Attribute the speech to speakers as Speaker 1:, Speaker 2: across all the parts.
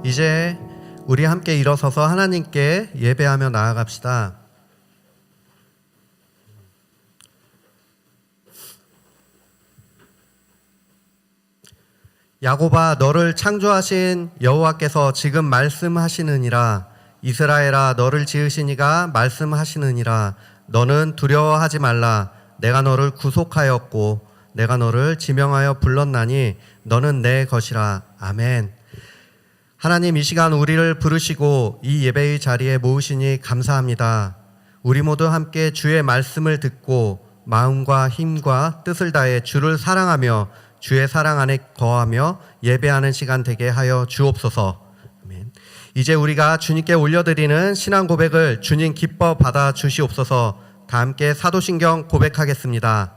Speaker 1: 이제 우리 함께 일어서서 하나님께 예배하며 나아갑시다. 야곱아, 너를 창조하신 여호와께서 지금 말씀하시느니라. 이스라엘아, 너를 지으신 이가 말씀하시느니라. 너는 두려워하지 말라. 내가 너를 구속하였고 내가 너를 지명하여 불렀나니 너는 내 것이라. 아멘. 하나님, 이 시간 우리를 부르시고 이 예배의 자리에 모으시니 감사합니다. 우리 모두 함께 주의 말씀을 듣고 마음과 힘과 뜻을 다해 주를 사랑하며 주의 사랑 안에 거하며 예배하는 시간 되게 하여 주옵소서. 아멘. 이제 우리가 주님께 올려드리는 신앙 고백을 주님 기뻐 받아 주시옵소서. 다 함께 사도신경 고백하겠습니다.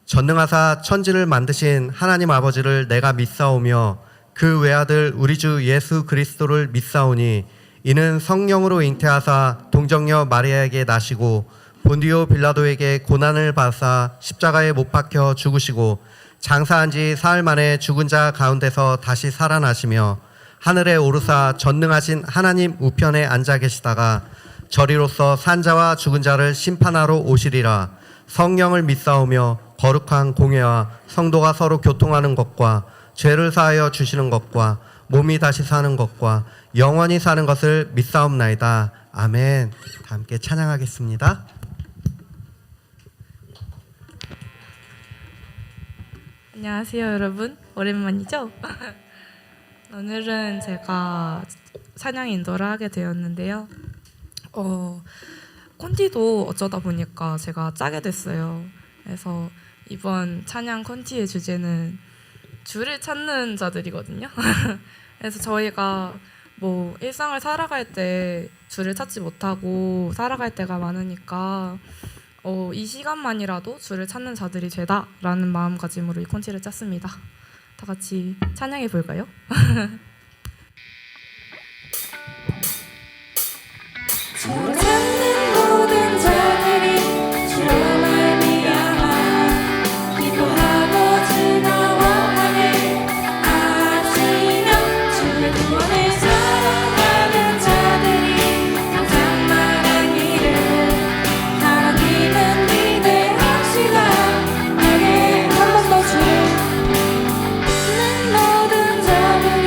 Speaker 1: 전능하사 천지를 만드신 하나님 아버지를 내가 믿사오며 그 외아들 우리 주 예수 그리스도를 믿사오니 이는 성령으로 잉태하사 동정녀 마리아에게 나시고 본디오 빌라도에게 고난을 받사 십자가에 못 박혀 죽으시고 장사한 지 사흘 만에 죽은 자 가운데서 다시 살아나시며 하늘에 오르사 전능하신 하나님 우편에 앉아 계시다가 저리로서 산자와 죽은 자를 심판하러 오시리라. 성령을 믿사오며 거룩한 공회와 성도가 서로 교통하는 것과 죄를 사하여 주시는 것과 몸이 다시 사는 것과 영원히 사는 것을 믿사옵나이다. 아멘. 다 함께 찬양하겠습니다.
Speaker 2: 안녕하세요, 여러분. 오랜만이죠? 오늘은 제가 찬양 인도를 하게 되었는데요. 콘티도 어쩌다 보니까 제가 짜게 됐어요. 그래서 이번 찬양 콘티의 주제는 주를 찾는 자들이거든요. 그래서 저희가 뭐 일상을 살아갈 때 주를 찾지 못하고 살아갈 때가 많으니까 이 시간만이라도 주를 찾는 자들이 되다라는 마음가짐으로 이 콘티를 짰습니다. 다 같이 찬양해 볼까요?
Speaker 3: 주를 찾는 모든 자들이 주로 말미암아 기도하고 즐거워하길 아시며 주의 구원을 사랑하는 자들이 항상 말하기를 하나님은 위대하시다. 내게 한 번 더 주를 찾는 모든 자들이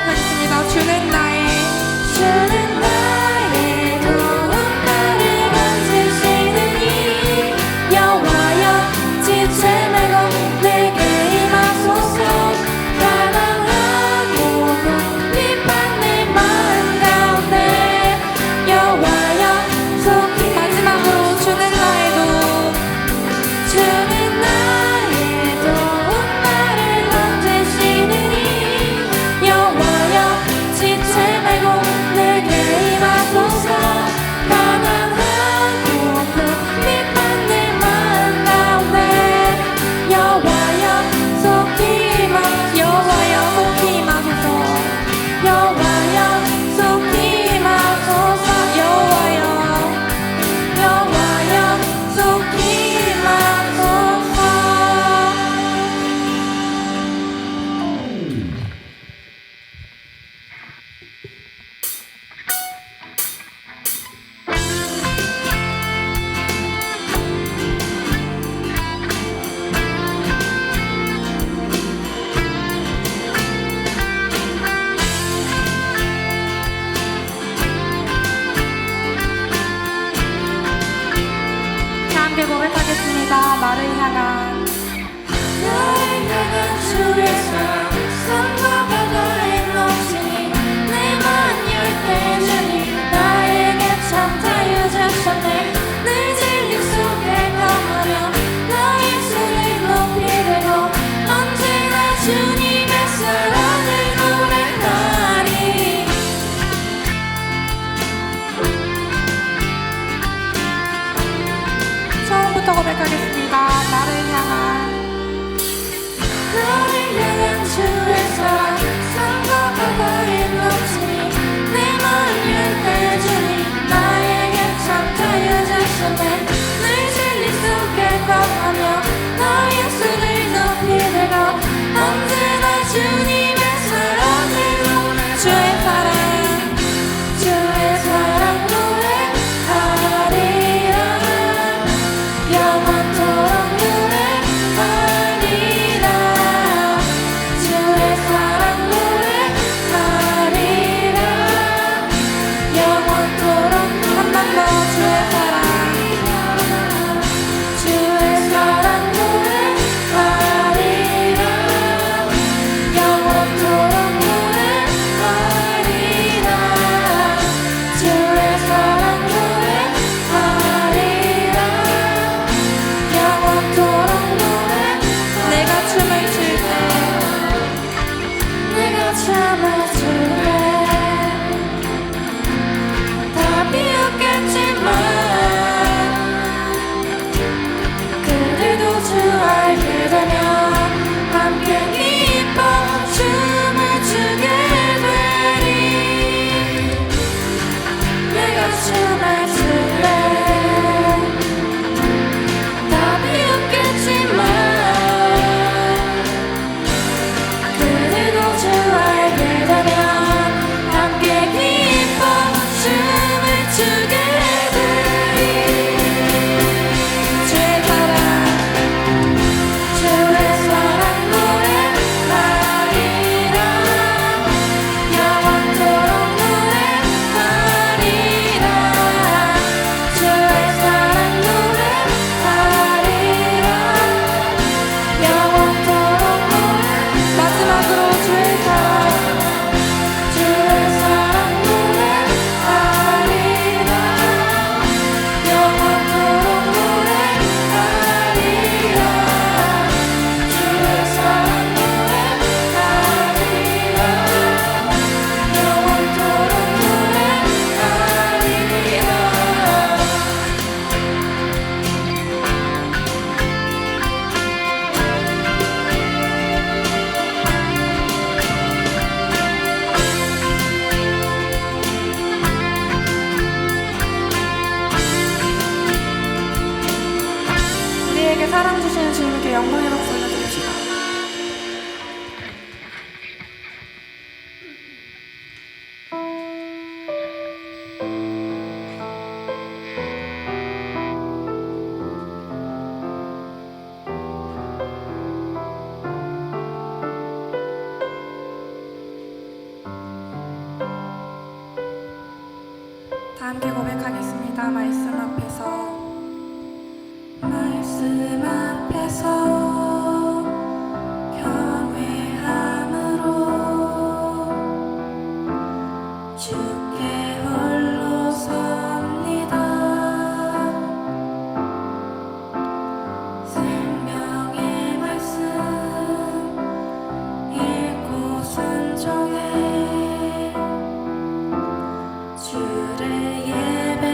Speaker 2: 하겠습니다. 주는 나의
Speaker 3: 주는 나의 도움 나를 건지시는 이 여호와여 지체 말고 내게 임하소서 가난하고 고민받는 마음 가운데 여호와여 속히
Speaker 2: 마지막으로 주는 나의 도움
Speaker 3: 주는 나의 도움 나를 건지시느니 여호와여 지체 말고 내게 임하소서 가난하고 고민받는 마음 가운데 여호와여 속히 임하소서 여호와여 속히 임하소서 여호와여 속히 임하소서.
Speaker 2: 자, 함께 고백하겠습니다. 나를 향한
Speaker 3: 나를 향한 주의 사랑 산과 바다의 넘치니 내만 열때 주님 나에게 참 자유주셨네 내 진리 속에 감하며 나의 손을 높이 들고 언제나 주님의 사랑을 노래하리
Speaker 2: 처음부터 고백하겠습니다. 나를 향한
Speaker 3: 주의 사랑
Speaker 2: 다 함께 고백하겠습니다. 말씀 앞에서 말씀 앞에서 경외함으로 주께 홀로 섭니다. 생명의 말씀 읽고 순종해 주를 예배합니다.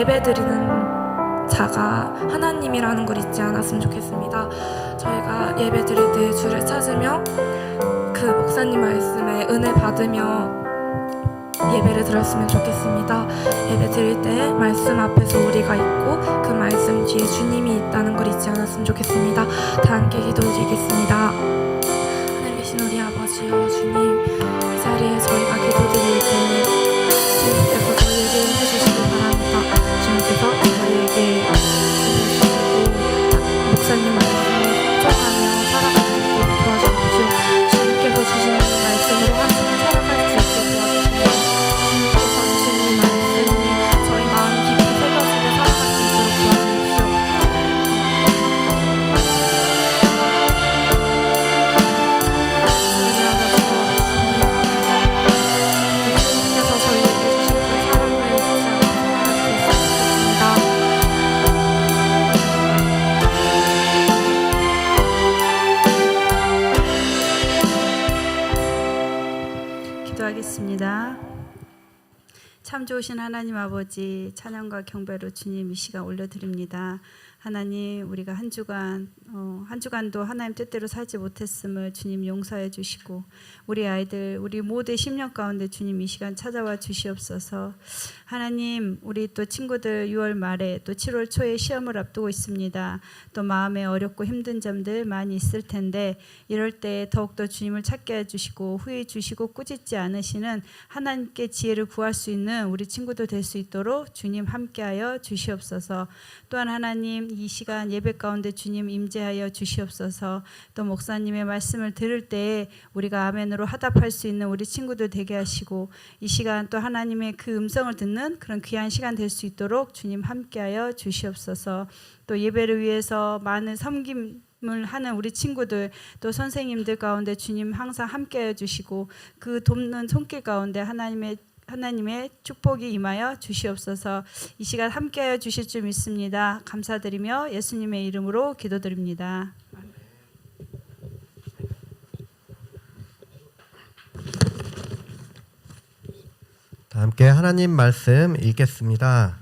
Speaker 2: 예배드리는 자가 하나님이라는 걸 잊지 않았으면 좋겠습니다. 저희가 예배드릴 때 주를 찾으며 그 목사님 말씀에 은혜 받으며 예배를 드렸으면 좋겠습니다. 예배 드릴 때 말씀 앞에서 우리가 있고 그 말씀 뒤에 주님이 있다는 걸 잊지 않았으면 좋겠습니다. 다 함께 기도드리겠습니다. 하늘 계신 우리 아버지여, 주님, 이 자리에 저희가 기도드릴 때 주님께서 저희에게 해주시기 바랍니다. 주님께서 저희에게 해주시고 목사님 말씀을 쫓아가며 살아갈 수 있도록 도와주십시오. 주님께서 주시는 말씀으로 하시는 살아갈 수 있게 도와주시고 주님께서 주시는 이 말씀이 저희 마음 깊이 새겨지고 살아갈 수 있도록 도와주십시오. 주님께서 저희에게 주신 그 사랑을 잊지 않고 살아갈 수 있었습니다.
Speaker 4: 기도하겠습니다. 참 좋으신 하나님 아버지, 찬양과 경배로 주님 이 시간 올려드립니다. 하나님, 우리가 한 주간도 하나님 뜻대로 살지 못했음을 주님 용서해 주시고, 우리 아이들, 우리 모두의 심령 가운데 주님 이 시간 찾아와 주시옵소서. 하나님, 우리 또 친구들 6월 말에 또 7월 초에 시험을 앞두고 있습니다. 또 마음에 어렵고 힘든 점들 많이 있을 텐데, 이럴 때 더욱더 주님을 찾게 해주시고 후회 주시고 꾸짖지 않으시는 하나님께 지혜를 구할 수 있는 우리 친구들 될 수 있도록 주님 함께하여 주시옵소서. 또한 하나님, 이 시간 예배 가운데 주님 임재하여 주시옵소서. 또 목사님의 말씀을 들을 때 우리가 아멘으로 화답할 수 있는 우리 친구들 되게 하시고, 이 시간 또 하나님의 그 음성을 듣는 그런 귀한 시간 될 수 있도록 주님 함께하여 주시옵소서. 또 예배를 위해서 많은 섬김을 하는 우리 친구들, 또 선생님들 가운데 주님 항상 함께하여 주시고, 그 돕는 손길 가운데 하나님의 축복이 임하여 주시옵소서. 이 시간 함께하여 주실 줄 믿습니다. 감사드리며 예수님의 이름으로 기도드립니다.
Speaker 1: 다 함께 하나님 말씀 읽겠습니다.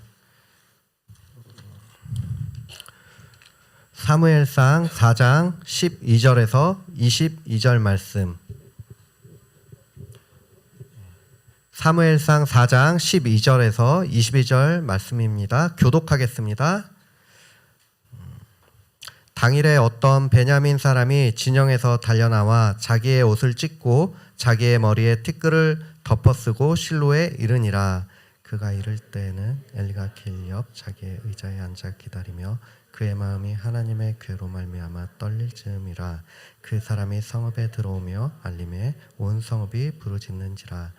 Speaker 1: 사무엘상 4장 12절에서 22절 말씀. 사무엘상 4장 12절에서 22절 말씀입니다. 교독하겠습니다. 당일에 어떤 베냐민 사람이 진영에서 달려나와 자기의 옷을 찢고 자기의 머리에 티끌을 덮어쓰고 실로에 이르니라. 그가 이를 때에는 엘리가 길 옆 자기의 의자에 앉아 기다리며 그의 마음이 하나님의 괴로 말미암아 떨릴 즈음이라. 그 사람이 성읍에 들어오며 알림에 온 성읍이 부르짖는지라.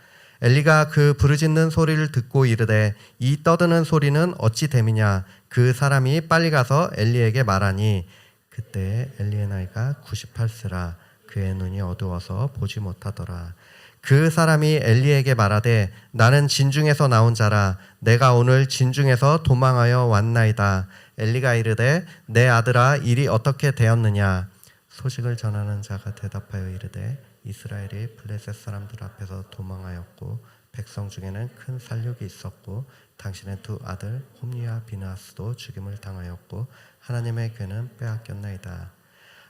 Speaker 1: 엘리가 그 부르짖는 소리를 듣고 이르되 이 떠드는 소리는 어찌 됨이냐. 그 사람이 빨리 가서 엘리에게 말하니 그때 엘리의 나이가 98세라. 그의 눈이 어두워서 보지 못하더라. 그 사람이 엘리에게 말하되 나는 진중에서 나온 자라. 내가 오늘 진중에서 도망하여 왔나이다. 엘리가 이르되 내 아들아, 일이 어떻게 되었느냐. 소식을 전하는 자가 대답하여 이르되 이스라엘이 블레셋 사람들 앞에서 도망하였고 백성 중에는 큰 살육이 있었고 당신의 두 아들 홈리와 비느하스도 죽임을 당하였고 하나님의 괴는 빼앗겼나이다.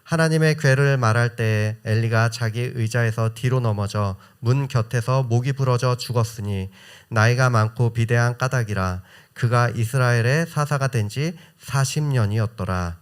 Speaker 1: 하나님의 괴를 말할 때에 엘리가 자기 의자에서 뒤로 넘어져 문 곁에서 목이 부러져 죽었으니 나이가 많고 비대한 까닭이라. 그가 이스라엘의 사사가 된 지 40년이었더라.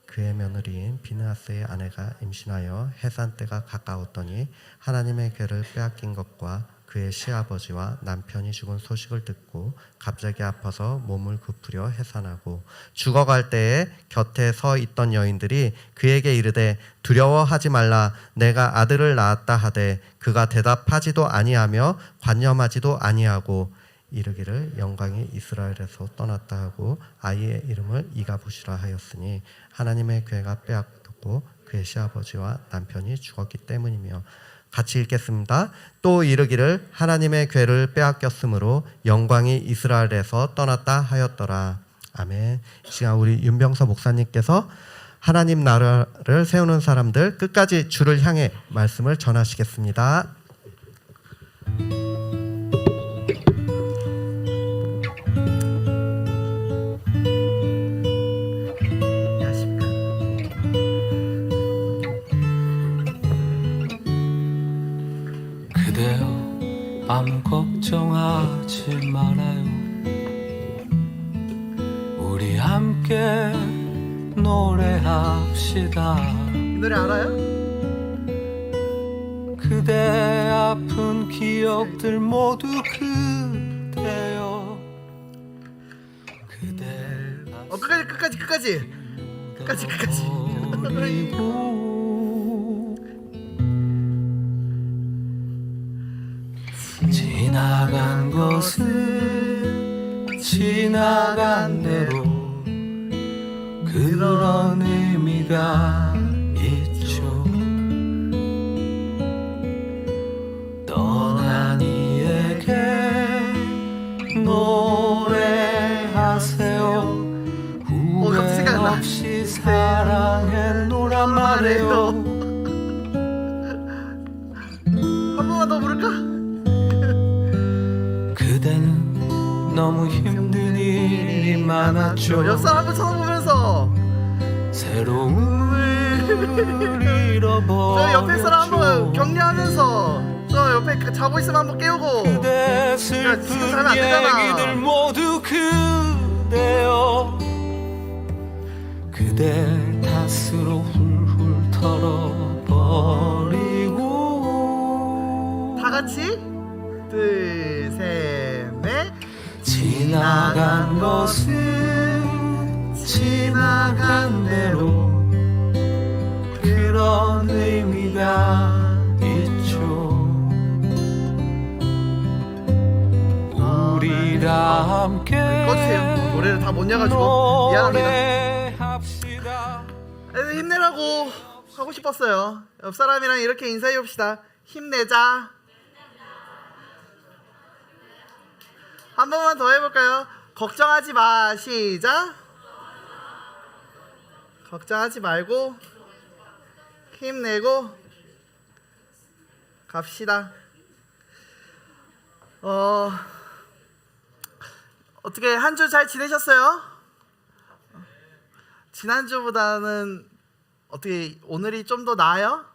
Speaker 1: 그의 며느리인 비느하스의 아내가 임신하여 해산 때가 가까웠더니 하나님의 괴를 빼앗긴 것과 그의 시아버지와 남편이 죽은 소식을 듣고 갑자기 아파서 몸을 굽으려 해산하고 죽어갈 때에 곁에 서 있던 여인들이 그에게 이르되 두려워하지 말라. 내가 아들을 낳았다 하되 그가 대답하지도 아니하며 관념하지도 아니하고 이르기를 영광이 이스라엘에서 떠났다 하고 아이의 이름을 이가봇이라 하였으니 하나님의 괴가 빼앗겼고 그의 시아버지와 남편이 죽었기 때문이며. 같이 읽겠습니다. 또 이르기를 하나님의 괴를 빼앗겼으므로 영광이 이스라엘에서 떠났다 하였더라. 아멘. 이 시간 우리 윤병서 목사님께서 하나님 나라를 세우는 사람들 끝까지 주를 향해 말씀을 전하시겠습니다.
Speaker 5: 아무 걱정하지 말아요. 우리 함께 노래합시다.
Speaker 1: 이 노래 알아요?
Speaker 5: 그대 아픈 기억들 모두 그대여. 그대
Speaker 1: 끝까지.
Speaker 5: 버리고 지나간 것은 지나간 대로 그런 의미가 있죠. 떠난 이에게 노래하세요. 후회
Speaker 1: 생각나.
Speaker 5: 없이 사랑했노라 말해요.
Speaker 1: 한 번만 더 부를까?
Speaker 5: 그대는 너무 힘든 일이 많았죠.
Speaker 1: 옆사람 한번 쳐다보면서
Speaker 5: 새로움을 잃어버렸죠.
Speaker 1: 저 옆에 사람 한번 격려하면서 저 옆에 자고 있으면 한번 깨우고.
Speaker 5: 그대
Speaker 1: 지금
Speaker 5: 슬픈
Speaker 1: 자면 안 되잖아.
Speaker 5: 얘기들 모두 그대여. 그대 탓으로 훌훌 털어버리고
Speaker 1: 다 같이 둘, 셋, 넷.
Speaker 5: 지나간 것은 지나간 대로 그런 의미가 있죠. 우리가 함께
Speaker 1: 꺼주세요. 노래를 다 못 내가지고 미안합니다.
Speaker 5: 노래합시다.
Speaker 1: 힘내라고 하고 싶었어요. 옆 사람이랑 이렇게 인사해 봅시다. 힘내자. 한 번만 더 해볼까요? 걱정하지 마. 시작. 걱정하지 말고 힘내고 갑시다. 어떻게 한 주 잘 지내셨어요? 지난주보다는 어떻게 오늘이 좀 더 나아요?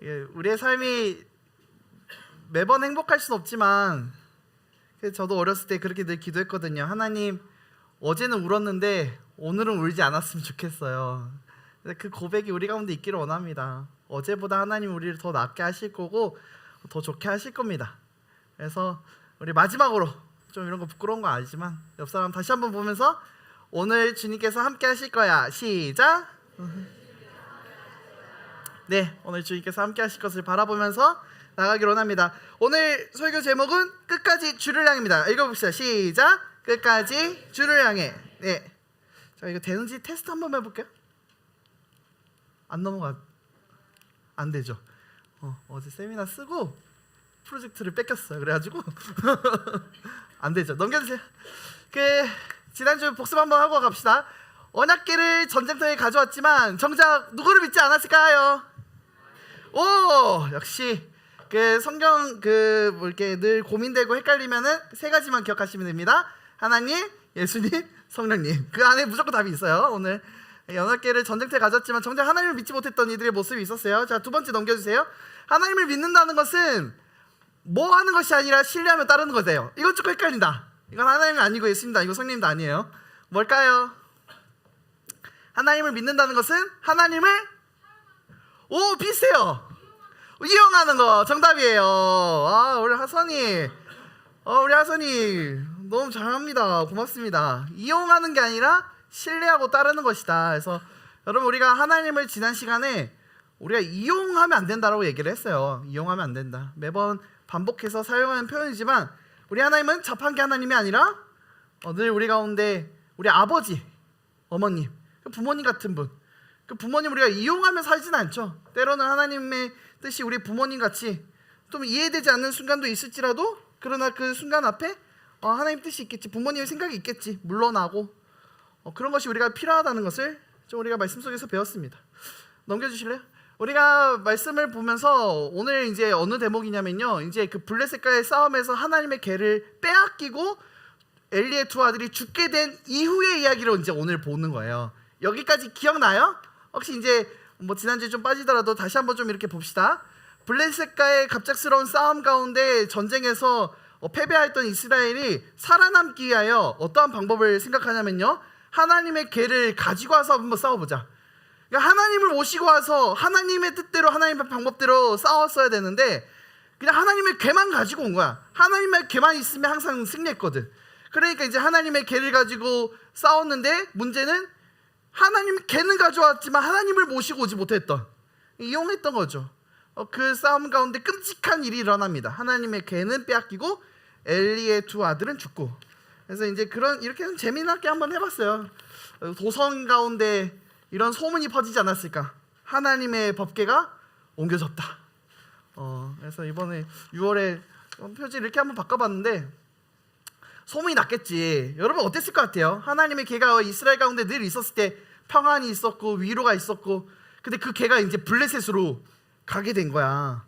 Speaker 1: 예, 우리의 삶이 매번 행복할 순 없지만 저도 어렸을 때 그렇게 늘 기도했거든요. 하나님, 어제는 울었는데 오늘은 울지 않았으면 좋겠어요. 그 고백이 우리 가운데 있기를 원합니다. 어제보다 하나님 우리를 더 낫게 하실 거고 더 좋게 하실 겁니다. 그래서 우리 마지막으로 좀 이런 거 부끄러운 거 아니지만 옆 사람 다시 한번 보면서 오늘 주님께서 함께 하실 거야. 시작. 네, 오늘 주님께서 함께 하실 것을 바라보면서 나가기로 합니다. 오늘 설교 제목은 끝까지 주를 향입니다. 읽어봅시다. 시작. 끝까지 주를 향해. 네. 자, 이거 되는지 테스트 한번 해볼게요. 안 넘어가. 안 되죠. 어제 세미나 쓰고 프로젝트를 뺏겼어요. 그래가지고 안 되죠. 넘겨주세요. 지난주 복습 한번 하고 갑시다. 언약궤를 전쟁터에 가져왔지만 정작 누구를 믿지 않았을까요? 오, 역시 성경 뭐 이렇게 늘 고민되고 헷갈리면은 세 가지만 기억하시면 됩니다. 하나님, 예수님, 성령님. 그 안에 무조건 답이 있어요. 오늘 언약궤를 전쟁터에 가졌지만 정작 하나님을 믿지 못했던 이들의 모습이 있었어요. 자, 두 번째 넘겨주세요. 하나님을 믿는다는 것은 뭐 하는 것이 아니라 신뢰하며 따르는 거예요. 이건 조금 헷갈린다. 이건 하나님이 아니고 예수님도 아니고 성령님도 아니에요. 뭘까요? 하나님을 믿는다는 것은 하나님을 비슷해요. 이용하는 거 정답이에요. 우리 하선이 너무 잘합니다. 고맙습니다. 이용하는 게 아니라 신뢰하고 따르는 것이다. 그래서 여러분, 우리가 하나님을 지난 시간에 우리가 이용하면 안 된다라고 얘기를 했어요. 이용하면 안 된다. 매번 반복해서 사용하는 표현이지만 우리 하나님은 자판기 하나님이 아니라 늘 우리 가운데 우리 아버지, 어머님, 부모님 같은 분. 그 부모님 우리가 이용하며 살진 않죠. 때로는 하나님의 뜻이 우리 부모님 같이 좀 이해되지 않는 순간도 있을지라도, 그러나 그 순간 앞에 하나님 뜻이 있겠지, 부모님의 생각이 있겠지, 물러나고 그런 것이 우리가 필요하다는 것을 좀 우리가 말씀 속에서 배웠습니다. 넘겨주실래요? 우리가 말씀을 보면서 오늘 이제 어느 대목이냐면요, 이제 그 블레셋과의 싸움에서 하나님의 궤를 빼앗기고 엘리의 두 아들이 죽게 된 이후의 이야기로 이제 오늘 보는 거예요. 여기까지 기억나요? 혹시 이제 뭐 지난주에 좀 빠지더라도 다시 한번 좀 이렇게 봅시다.
Speaker 6: 블레셋과의 갑작스러운 싸움 가운데 전쟁에서 패배했던 이스라엘이 살아남기 위하여 어떠한 방법을 생각하냐면요, 하나님의 궤를 가지고 와서 한번 싸워보자. 그러니까 하나님을 모시고 와서 하나님의 뜻대로 하나님의 방법대로 싸웠어야 되는데 그냥 하나님의 궤만 가지고 온 거야. 하나님의 궤만 있으면 항상 승리했거든. 그러니까 이제 하나님의 궤를 가지고 싸웠는데 문제는 하나님의 궤는 가져왔지만 하나님을 모시고 오지 못했던, 이용했던 거죠. 그 싸움 가운데 끔찍한 일이 일어납니다. 하나님의 궤는 빼앗기고 엘리의 두 아들은 죽고. 그래서 이제 이렇게 좀 재미나게 한번 해봤어요. 도성 가운데 이런 소문이 퍼지지 않았을까? 하나님의 법궤가 옮겨졌다. 그래서 이번에 6월에 표지 이렇게 한번 바꿔봤는데 소문이 났겠지. 여러분 어땠을 것 같아요? 하나님의 궤가 이스라엘 가운데 늘 있었을 때 평안이 있었고 위로가 있었고, 근데 그 궤가 이제 블레셋으로 가게 된 거야.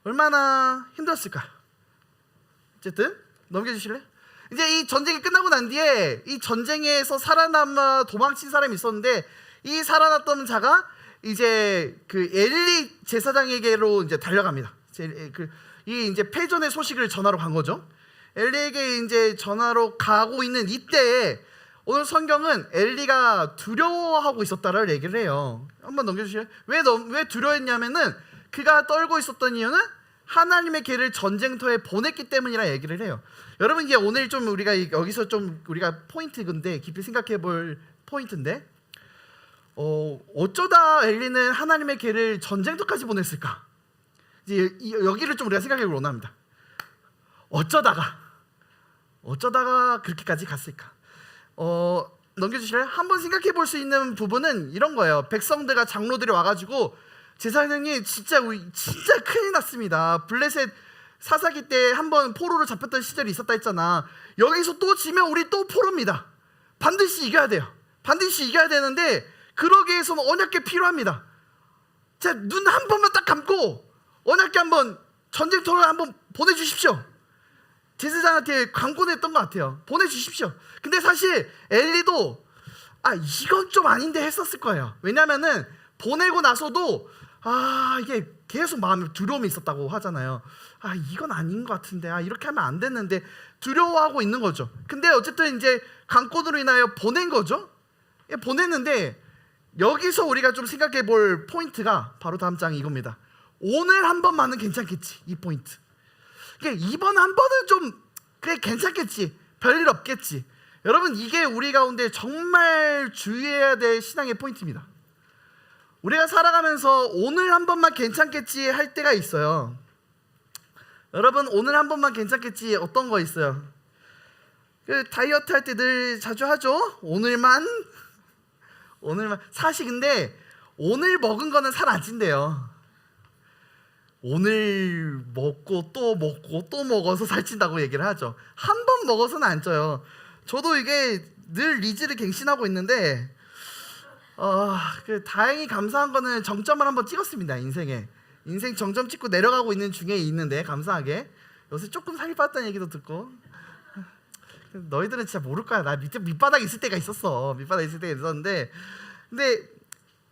Speaker 6: 얼마나 힘들었을까? 어쨌든 넘겨주실래요? 이제 이 전쟁이 끝나고 난 뒤에 이 전쟁에서 살아남아 도망친 사람이 있었는데, 이 살아났던 자가 이제 그 엘리 제사장에게로 이제 달려갑니다. 이 이제 패전의 소식을 전하러 간 거죠. 엘리에게 이제 전하러 가고 있는 이때에 오늘 성경은 엘리가 두려워하고 있었다라고 얘기를 해요. 한번 넘겨주실래요? 왜 두려워했냐면은 그가 떨고 있었던 이유는 하나님의 궤를 전쟁터에 보냈기 때문이라 얘기를 해요. 여러분 이게 오늘 좀 우리가 여기서 좀 우리가 포인트인데 깊이 생각해 볼 포인트인데, 어쩌다 엘리는 하나님의 궤를 전쟁터까지 보냈을까? 이제 여기를 좀 우리가 생각해 보길 원합니다. 어쩌다가 그렇게까지 갔을까? 넘겨주실래요? 한번 생각해 볼 수 있는 부분은 이런 거예요. 백성들과 장로들이 와가지고 제사장님 진짜 큰일 났습니다. 블레셋 사사기 때 한번 포로로 잡혔던 시절이 있었다 했잖아. 여기서 또 지면 우리 또 포로입니다. 반드시 이겨야 돼요. 반드시 이겨야 되는데 그러기 위해서는 언약궤 필요합니다. 자, 눈 한 번만 딱 감고 언약궤 한번 전쟁터로 한번 보내주십시오. 제사장한테 광고했던 것 같아요. 보내주십시오. 근데 사실 엘리도 이건 좀 아닌데 했었을 거예요. 왜냐면은 보내고 나서도 이게 계속 마음에 두려움이 있었다고 하잖아요. 이건 아닌 것 같은데, 이렇게 하면 안 됐는데 두려워하고 있는 거죠. 근데 어쨌든 이제 강권으로 인하여 보낸 거죠. 보냈는데 여기서 우리가 좀 생각해 볼 포인트가 바로 다음 장 이겁니다. 오늘 한 번만은 괜찮겠지. 이 포인트. 이번 한 번은 좀 그래 괜찮겠지. 별일 없겠지. 여러분 이게 우리 가운데 정말 주의해야 될 신앙의 포인트입니다. 우리가 살아가면서 오늘 한 번만 괜찮겠지 할 때가 있어요. 여러분 오늘 한 번만 괜찮겠지 어떤 거 있어요? 다이어트 할 때 늘 자주 하죠. 오늘만. 사실 근데 오늘 먹은 거는 살 안 찐대요. 오늘 먹고 또 먹어서 살찐다고 얘기를 하죠. 한 번 먹어서는 안 쪄요. 저도 이게 늘 리즈를 갱신하고 있는데 다행히 감사한 거는 정점을 한번 찍었습니다. 인생 정점 찍고 내려가고 있는 중에 있는데 감사하게 요새 조금 살이 빠졌다는 얘기도 듣고. 너희들은 진짜 모를 거야. 나 밑바닥에 있을 때가 있었어. 밑바닥에 있을 때가 있었는데, 근데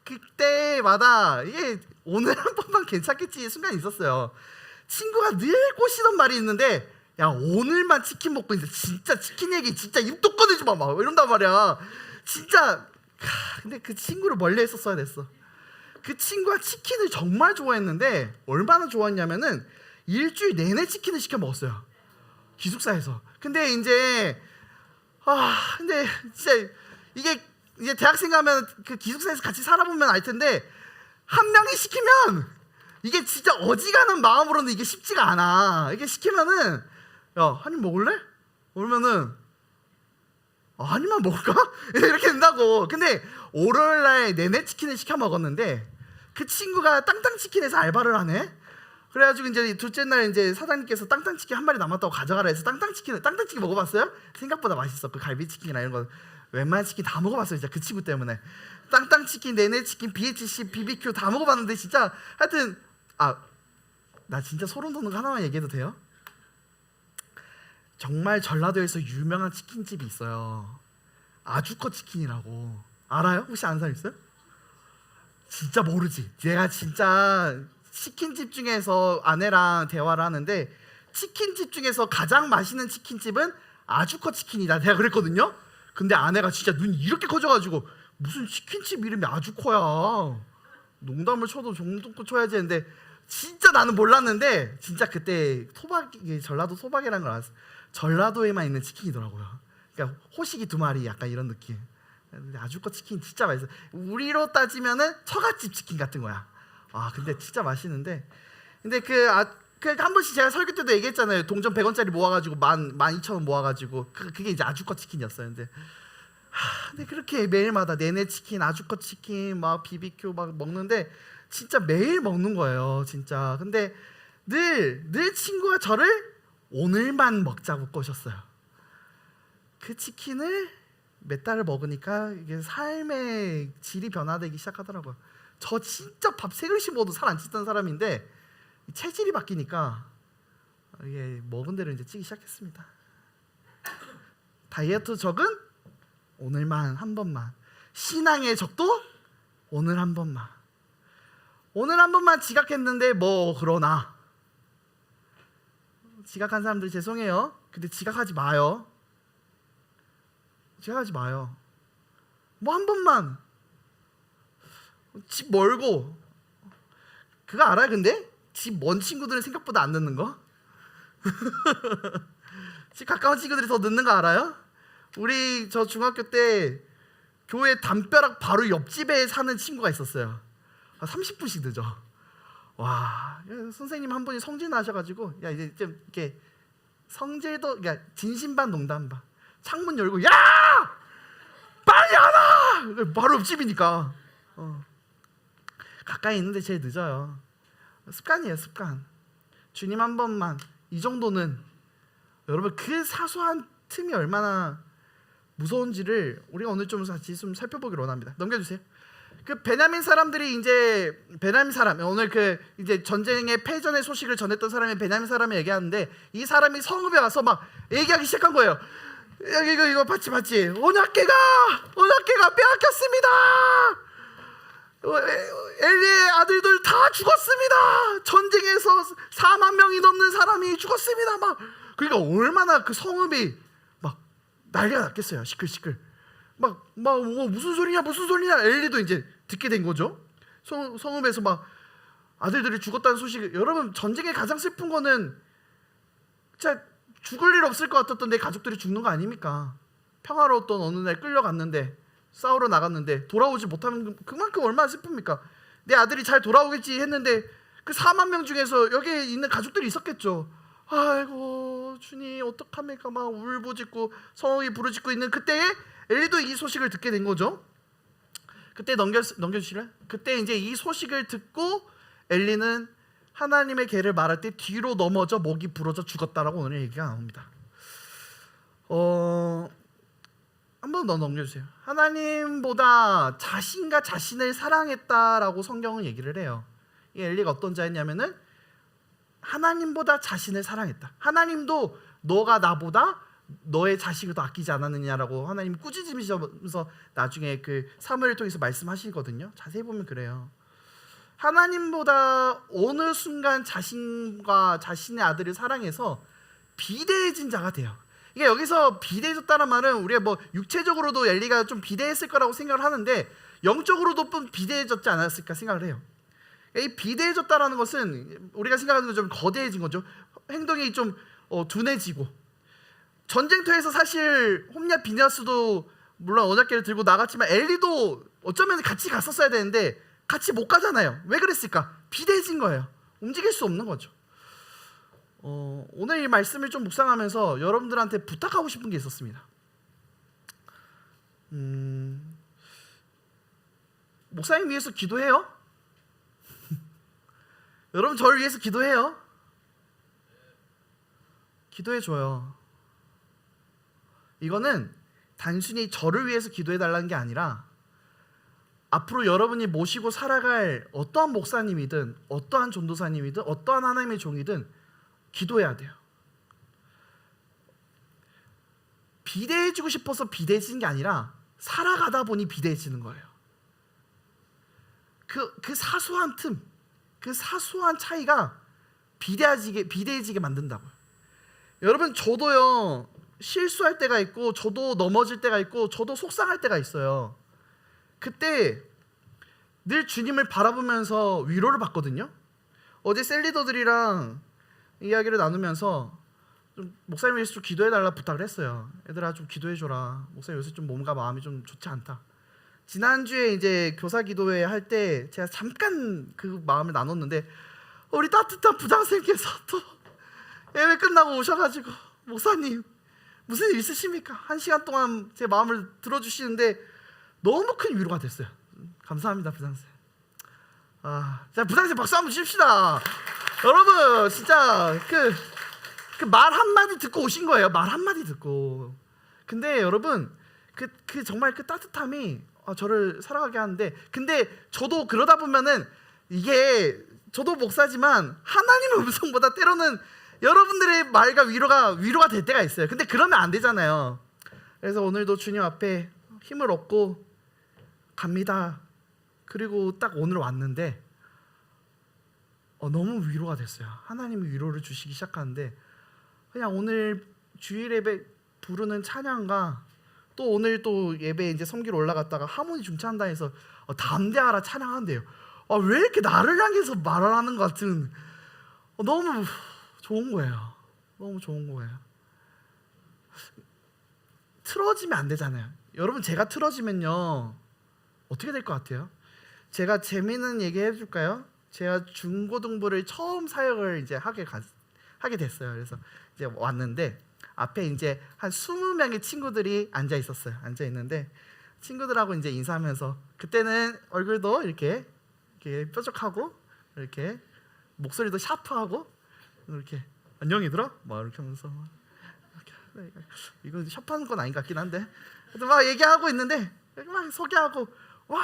Speaker 6: 그때마다 이게 오늘 한 번만 괜찮겠지 순간이 있었어요. 친구가 늘 꼬시던 말이 있는데, 야 오늘만 치킨 먹고 있는데 진짜 치킨 얘기 진짜 입도 꺼내지 마 막 이런단 말이야. 진짜. 근데 그 친구를 멀리 했었어야 됐어. 그 친구가 치킨을 정말 좋아했는데 얼마나 좋아했냐면은 일주일 내내 치킨을 시켜 먹었어요. 기숙사에서. 근데 이제 근데 진짜 이게 이제 대학생 가면 그 기숙사에서 같이 살아보면 알 텐데 한 명이 시키면 이게 진짜 어지간한 마음으로는 이게 쉽지가 않아. 이게 시키면은 야 한 입 먹을래? 그러면은 한 입만 먹을까? 이렇게 된다고. 근데 월요일날 내내 치킨을 시켜 먹었는데 그 친구가 땅땅치킨에서 알바를 하네. 그래가지고 이제 둘째 날 이제 사장님께서 땅땅치킨 한 마리 남았다고 가져가라 해서 땅땅치킨 먹어봤어요? 생각보다 맛있어. 그 갈비치킨이나 이런 거 웬만한 치킨 다 먹어봤어요. 진짜 그 친구 때문에. 땅땅치킨, 내내치킨, BHC, BBQ 다 먹어봤는데 진짜 하여튼 나 진짜 소름 돋는 거 하나만 얘기해도 돼요? 정말 전라도에서 유명한 치킨집이 있어요. 아주커 치킨이라고. 알아요? 혹시 아는 사람 있어요? 진짜 모르지. 내가 진짜 치킨집 중에서 아내랑 대화를 하는데 치킨집 중에서 가장 맛있는 치킨집은 아주커 치킨이다 내가 그랬거든요. 근데 아내가 진짜 눈이 이렇게 커져가지고 무슨 치킨집 이름이 아주커야, 농담을 쳐도 정도껏 쳐야지 했는데 진짜 나는 몰랐는데 진짜 그때 전라도 소박이라는 걸 알았어. 전라도에만 있는 치킨이더라고요. 그러니까 호식이 2마리 약간 이런 느낌. 근데 아주커 치킨 진짜 맛있어. 우리로 따지면은 처갓집 치킨 같은 거야. 아 근데 진짜 맛있는데, 근데 한 번씩 제가 설교 때도 얘기했잖아요. 동전 100원짜리 모아가지고 12,000원 모아가지고 그게 이제 아주커 치킨이었어요. 근데 그렇게 매일마다 내내 치킨, 아주커 치킨, 막 BBQ 막 먹는데 진짜 매일 먹는 거예요, 진짜. 근데 늘 친구가 저를 오늘만 먹자고 꼬셨어요. 그 치킨을 몇 달을 먹으니까 이게 삶의 질이 변화되기 시작하더라고요. 저 진짜 밥 3그릇씩 먹어도 살 안 찌던 사람인데 체질이 바뀌니까 이게 먹은 대로 이제 찌기 시작했습니다. 다이어트 적은 오늘만 한 번만, 신앙의 적도 오늘 한 번만. 오늘 한 번만 지각했는데 뭐 그러나, 지각한 사람들 죄송해요. 근데 지각하지 마요. 지각하지 마요. 뭐 한 번만. 집 멀고 그거 알아요? 근데 집 먼 친구들은 생각보다 안 늦는 거. 집 가까운 친구들이 더 늦는 거 알아요? 저 중학교 때 교회 담벼락 바로 옆집에 사는 친구가 있었어요. 30분씩 늦어. 와, 선생님 한 분이 성질 나셔가지고 야 이제 좀 이렇게 성질도 그러니까 진심 반 농담 반. 창문 열고 야 빨리 안 와! 바로 옆집이니까. 가까이 있는데 제일 늦어요. 습관이에요, 습관. 주님 한 번만, 이 정도는. 여러분 그 사소한 틈이 얼마나 무서운지를 우리가 오늘 좀 같이 좀 살펴보기를 원합니다. 넘겨주세요. 그 베냐민 사람들이 이제 베냐민 사람, 오늘 그 이제 전쟁의 패전의 소식을 전했던 사람이 베냐민 사람이 얘기하는데, 이 사람이 성읍에 가서 막 얘기하기 시작한 거예요. 이거 봤지? 언약궤가 빼앗겼습니다. 엘리의 아들들 다 죽었습니다. 전쟁에서 4만 명이 넘는 사람이 죽었습니다. 막 그러니까 얼마나 그 성읍이 막 난리가 났겠어요. 시끌시끌. 막 무슨 소리냐. 엘리도 이제 듣게 된 거죠. 성읍에서 막 아들들이 죽었다는 소식. 여러분 전쟁의 가장 슬픈 거는 진짜 죽을 일 없을 것 같았던 내 가족들이 죽는 거 아닙니까? 평화로웠던 어느 날 끌려갔는데, 싸우러 나갔는데 돌아오지 못하면 그만큼 얼마나 슬픕니까? 내 아들이 잘 돌아오겠지 했는데 그 4만 명 중에서 여기에 있는 가족들이 있었겠죠. 아이고 주님 어떡합니까? 막 울부짖고 성이 부르짖고 있는 그때에 엘리도 이 소식을 듣게 된 거죠. 그때 넘겨주실래요? 그때 이제 이 소식을 듣고 엘리는 하나님의 계를 말할 때 뒤로 넘어져 목이 부러져 죽었다라고 오늘 얘기가 나옵니다. 한 번 더 넘겨주세요. 하나님보다 자신과 자신을 사랑했다라고 성경은 얘기를 해요. 이 엘리가 어떤 자였냐면은 하나님보다 자신을 사랑했다. 하나님도 너가 나보다 너의 자식을 더 아끼지 않았느냐라고 하나님 꾸짖으면서 나중에 그 사무엘을 통해서 말씀하시거든요. 자세히 보면 그래요. 하나님보다 어느 순간 자신과 자신의 아들을 사랑해서 비대해진 자가 돼요. 이게 여기서 비대해졌다는 말은 우리가 뭐 육체적으로도 엘리가 좀 비대했을 거라고 생각을 하는데 영적으로도 좀 비대해졌지 않았을까 생각을 해요. 이 비대해졌다라는 것은 우리가 생각하는 건 좀 거대해진 거죠. 행동이 좀 둔해지고, 전쟁터에서 사실 홈냐 비냐스도 물론 언약궤를 들고 나갔지만 엘리도 어쩌면 같이 갔었어야 되는데 같이 못 가잖아요. 왜 그랬을까? 비대해진 거예요. 움직일 수 없는 거죠. 오늘 이 말씀을 좀 묵상하면서 여러분들한테 부탁하고 싶은 게 있었습니다. 목사님 위해서 기도해요? 여러분 저를 위해서 기도해요? 기도해줘요. 이거는 단순히 저를 위해서 기도해달라는 게 아니라 앞으로 여러분이 모시고 살아갈 어떠한 목사님이든 어떠한 전도사님이든 어떠한 하나님의 종이든 기도해야 돼요. 비대해지고 싶어서 비대해지는 게 아니라 살아가다 보니 비대해지는 거예요. 그 사소한 틈, 그 사소한 차이가 비대해지게 만든다고요. 여러분, 저도요 실수할 때가 있고, 저도 넘어질 때가 있고, 저도 속상할 때가 있어요. 그때 늘 주님을 바라보면서 위로를 받거든요. 어제 셀리더들이랑 이야기를 나누면서 좀 목사님 위해서 좀 기도해달라 부탁을 했어요. 얘들아 좀 기도해줘라. 목사님 요새 좀 몸과 마음이 좀 좋지 않다. 지난주에 이제 교사 기도회 할 때 제가 잠깐 그 마음을 나눴는데, 우리 따뜻한 부장선생님께서 또 예배 끝나고 오셔가지고, 목사님 무슨 일 있으십니까? 1시간 동안 제 마음을 들어주시는데 너무 큰 위로가 됐어요. 감사합니다, 부장선생님. 자, 부장선생님 박수 한번 주십시다. 여러분, 진짜 그 말 한마디 듣고 오신 거예요. 말 한마디 듣고. 근데 여러분, 그 정말 그 따뜻함이 저를 살아가게 하는데, 근데 저도 그러다 보면은, 이게 저도 목사지만 하나님의 음성보다 때로는 여러분들의 말과 위로가 될 때가 있어요. 근데 그러면 안 되잖아요. 그래서 오늘도 주님 앞에 힘을 얻고 갑니다. 그리고 딱 오늘 왔는데 너무 위로가 됐어요. 하나님이 위로를 주시기 시작하는데, 그냥 오늘 주일 예배 부르는 찬양과 또 오늘 또 예배 이제 섬기러 올라갔다가 하모니 중찬다 해서 담대하라 찬양한대요. 왜 이렇게 나를 향해서 말을 하는 것 같은, 너무 좋은 거예요. 너무 좋은 거예요. 틀어지면 안 되잖아요. 여러분, 제가 틀어지면요 어떻게 될 것 같아요? 제가 재미있는 얘기 해줄까요? 제가 중고등부를 처음 사역을 이제 하게 됐어요. 그래서 이제 왔는데 앞에 이제 한 20명의 친구들이 앉아 있었어요. 앉아 있는데 친구들하고 이제 인사하면서, 그때는 얼굴도 이렇게 뾰족하고 이렇게 목소리도 샤프하고 이렇게 안녕 얘들아 막 이렇게 하면서 이거 샤프하는 건 아닌 것 같긴 한데, 막 얘기하고 있는데 막 소개하고, 와,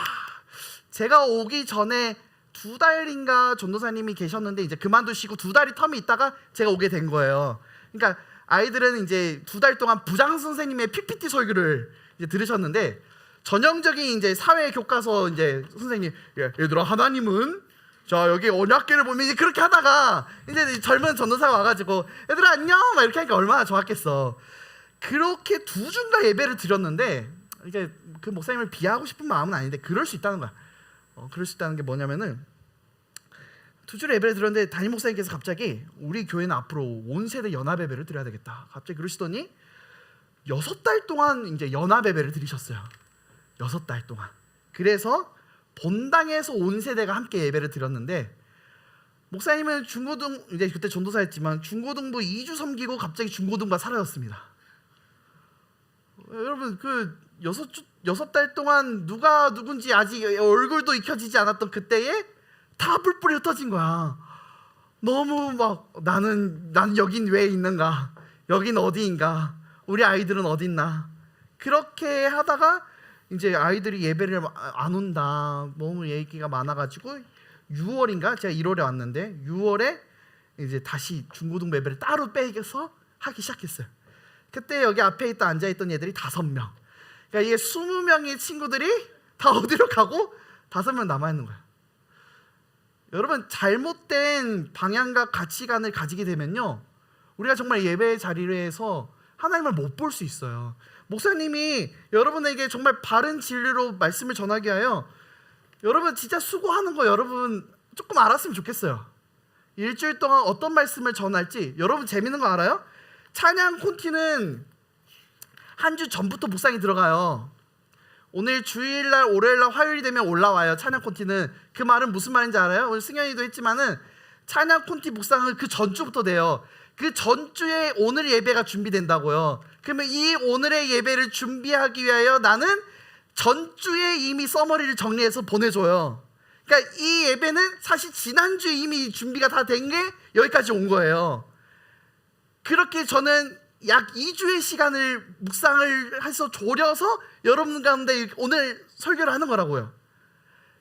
Speaker 6: 제가 오기 전에 2달인가 전도사님이 계셨는데 이제 그만두시고 2달이 텀이 있다가 제가 오게 된 거예요. 그러니까 아이들은 이제 2달 동안 부장 선생님의 PPT 설교를 이제 들으셨는데, 전형적인 이제 사회 교과서 이제 선생님, 얘들아 하나님은 자 여기 언약궤를 보면 이제 그렇게 하다가 이제 젊은 전도사가 와가지고 얘들아 안녕 막 이렇게 하니까 얼마나 좋았겠어. 그렇게 2주인가 예배를 드렸는데, 이게 그 목사님을 비하하고 싶은 마음은 아닌데 그럴 수 있다는 거야. 그럴 수 있다는 게 뭐냐면은, 2주를 예배를 드렸는데 담임 목사님께서 갑자기 우리 교회는 앞으로 온 세대 연합 예배를 드려야 되겠다 갑자기 그러시더니 6달 동안 이제 연합 예배를 드리셨어요. 6달 동안. 그래서 본당에서 온 세대가 함께 예배를 드렸는데, 목사님은 중고등 이제 그때 전도사였지만 중고등부 2주 섬기고 갑자기 중고등부가 사라졌습니다. 여러분, 그 6달 동안 누가 누군지 아직 얼굴도 익혀지지 않았던 그때에 다 뿔뿔이 흩어진 거야. 너무 막 나는 여긴 왜 있는가, 여긴 어디인가, 우리 아이들은 어디 있나. 그렇게 하다가 이제 아이들이 예배를 안 온다, 너무 얘기가 많아가지고 6월인가 제가 1월에 왔는데 6월에 이제 다시 중고등부 예배를 따로 빼서 하기 시작했어요. 그때 여기 앞에 있다 앉아있던 애들이 5명. 그러니까 이게 20명의 친구들이 다 어디로 가고 5명 남아있는 거예요. 여러분, 잘못된 방향과 가치관을 가지게 되면요 우리가 정말 예배 자리에서 하나님을 못 볼 수 있어요. 목사님이 여러분에게 정말 바른 진리로 말씀을 전하게 하여 여러분 진짜 수고하는 거 여러분 조금 알았으면 좋겠어요. 일주일 동안 어떤 말씀을 전할지. 여러분 재밌는 거 알아요? 찬양 콘티는 한 주 전부터 묵상이 들어가요. 오늘 주일날, 월요일날, 화요일이 되면 올라와요. 찬양 콘티는. 그 말은 무슨 말인지 알아요? 오늘 승현이도 했지만은 찬양 콘티 묵상은 그 전주부터 돼요. 그 전주에 오늘 예배가 준비된다고요. 그러면 이 오늘의 예배를 준비하기 위하여 나는 전주에 이미 서머리를 정리해서 보내줘요. 그러니까 이 예배는 사실 지난주에 이미 준비가 다 된 게 여기까지 온 거예요. 그렇게 저는 약 2주의 시간을 묵상을 해서 졸여서 여러분 가운데 오늘 설교를 하는 거라고요.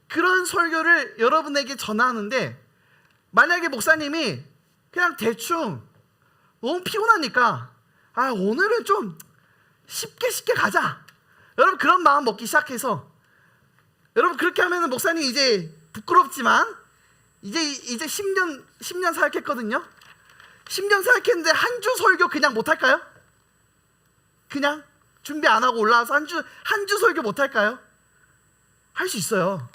Speaker 6: 그런 설교를 여러분에게 전하는데, 만약에 목사님이 그냥 대충 너무 피곤하니까 오늘은 좀 쉽게 가자, 여러분 그런 마음 먹기 시작해서, 여러분 그렇게 하면 목사님 이제 부끄럽지만 이제 10년 사역했거든요. 10년 사역했는데 한 주 설교 그냥 못 할까요? 그냥 준비 안 하고 올라와서 한 주 설교 못 할까요? 할 수 있어요.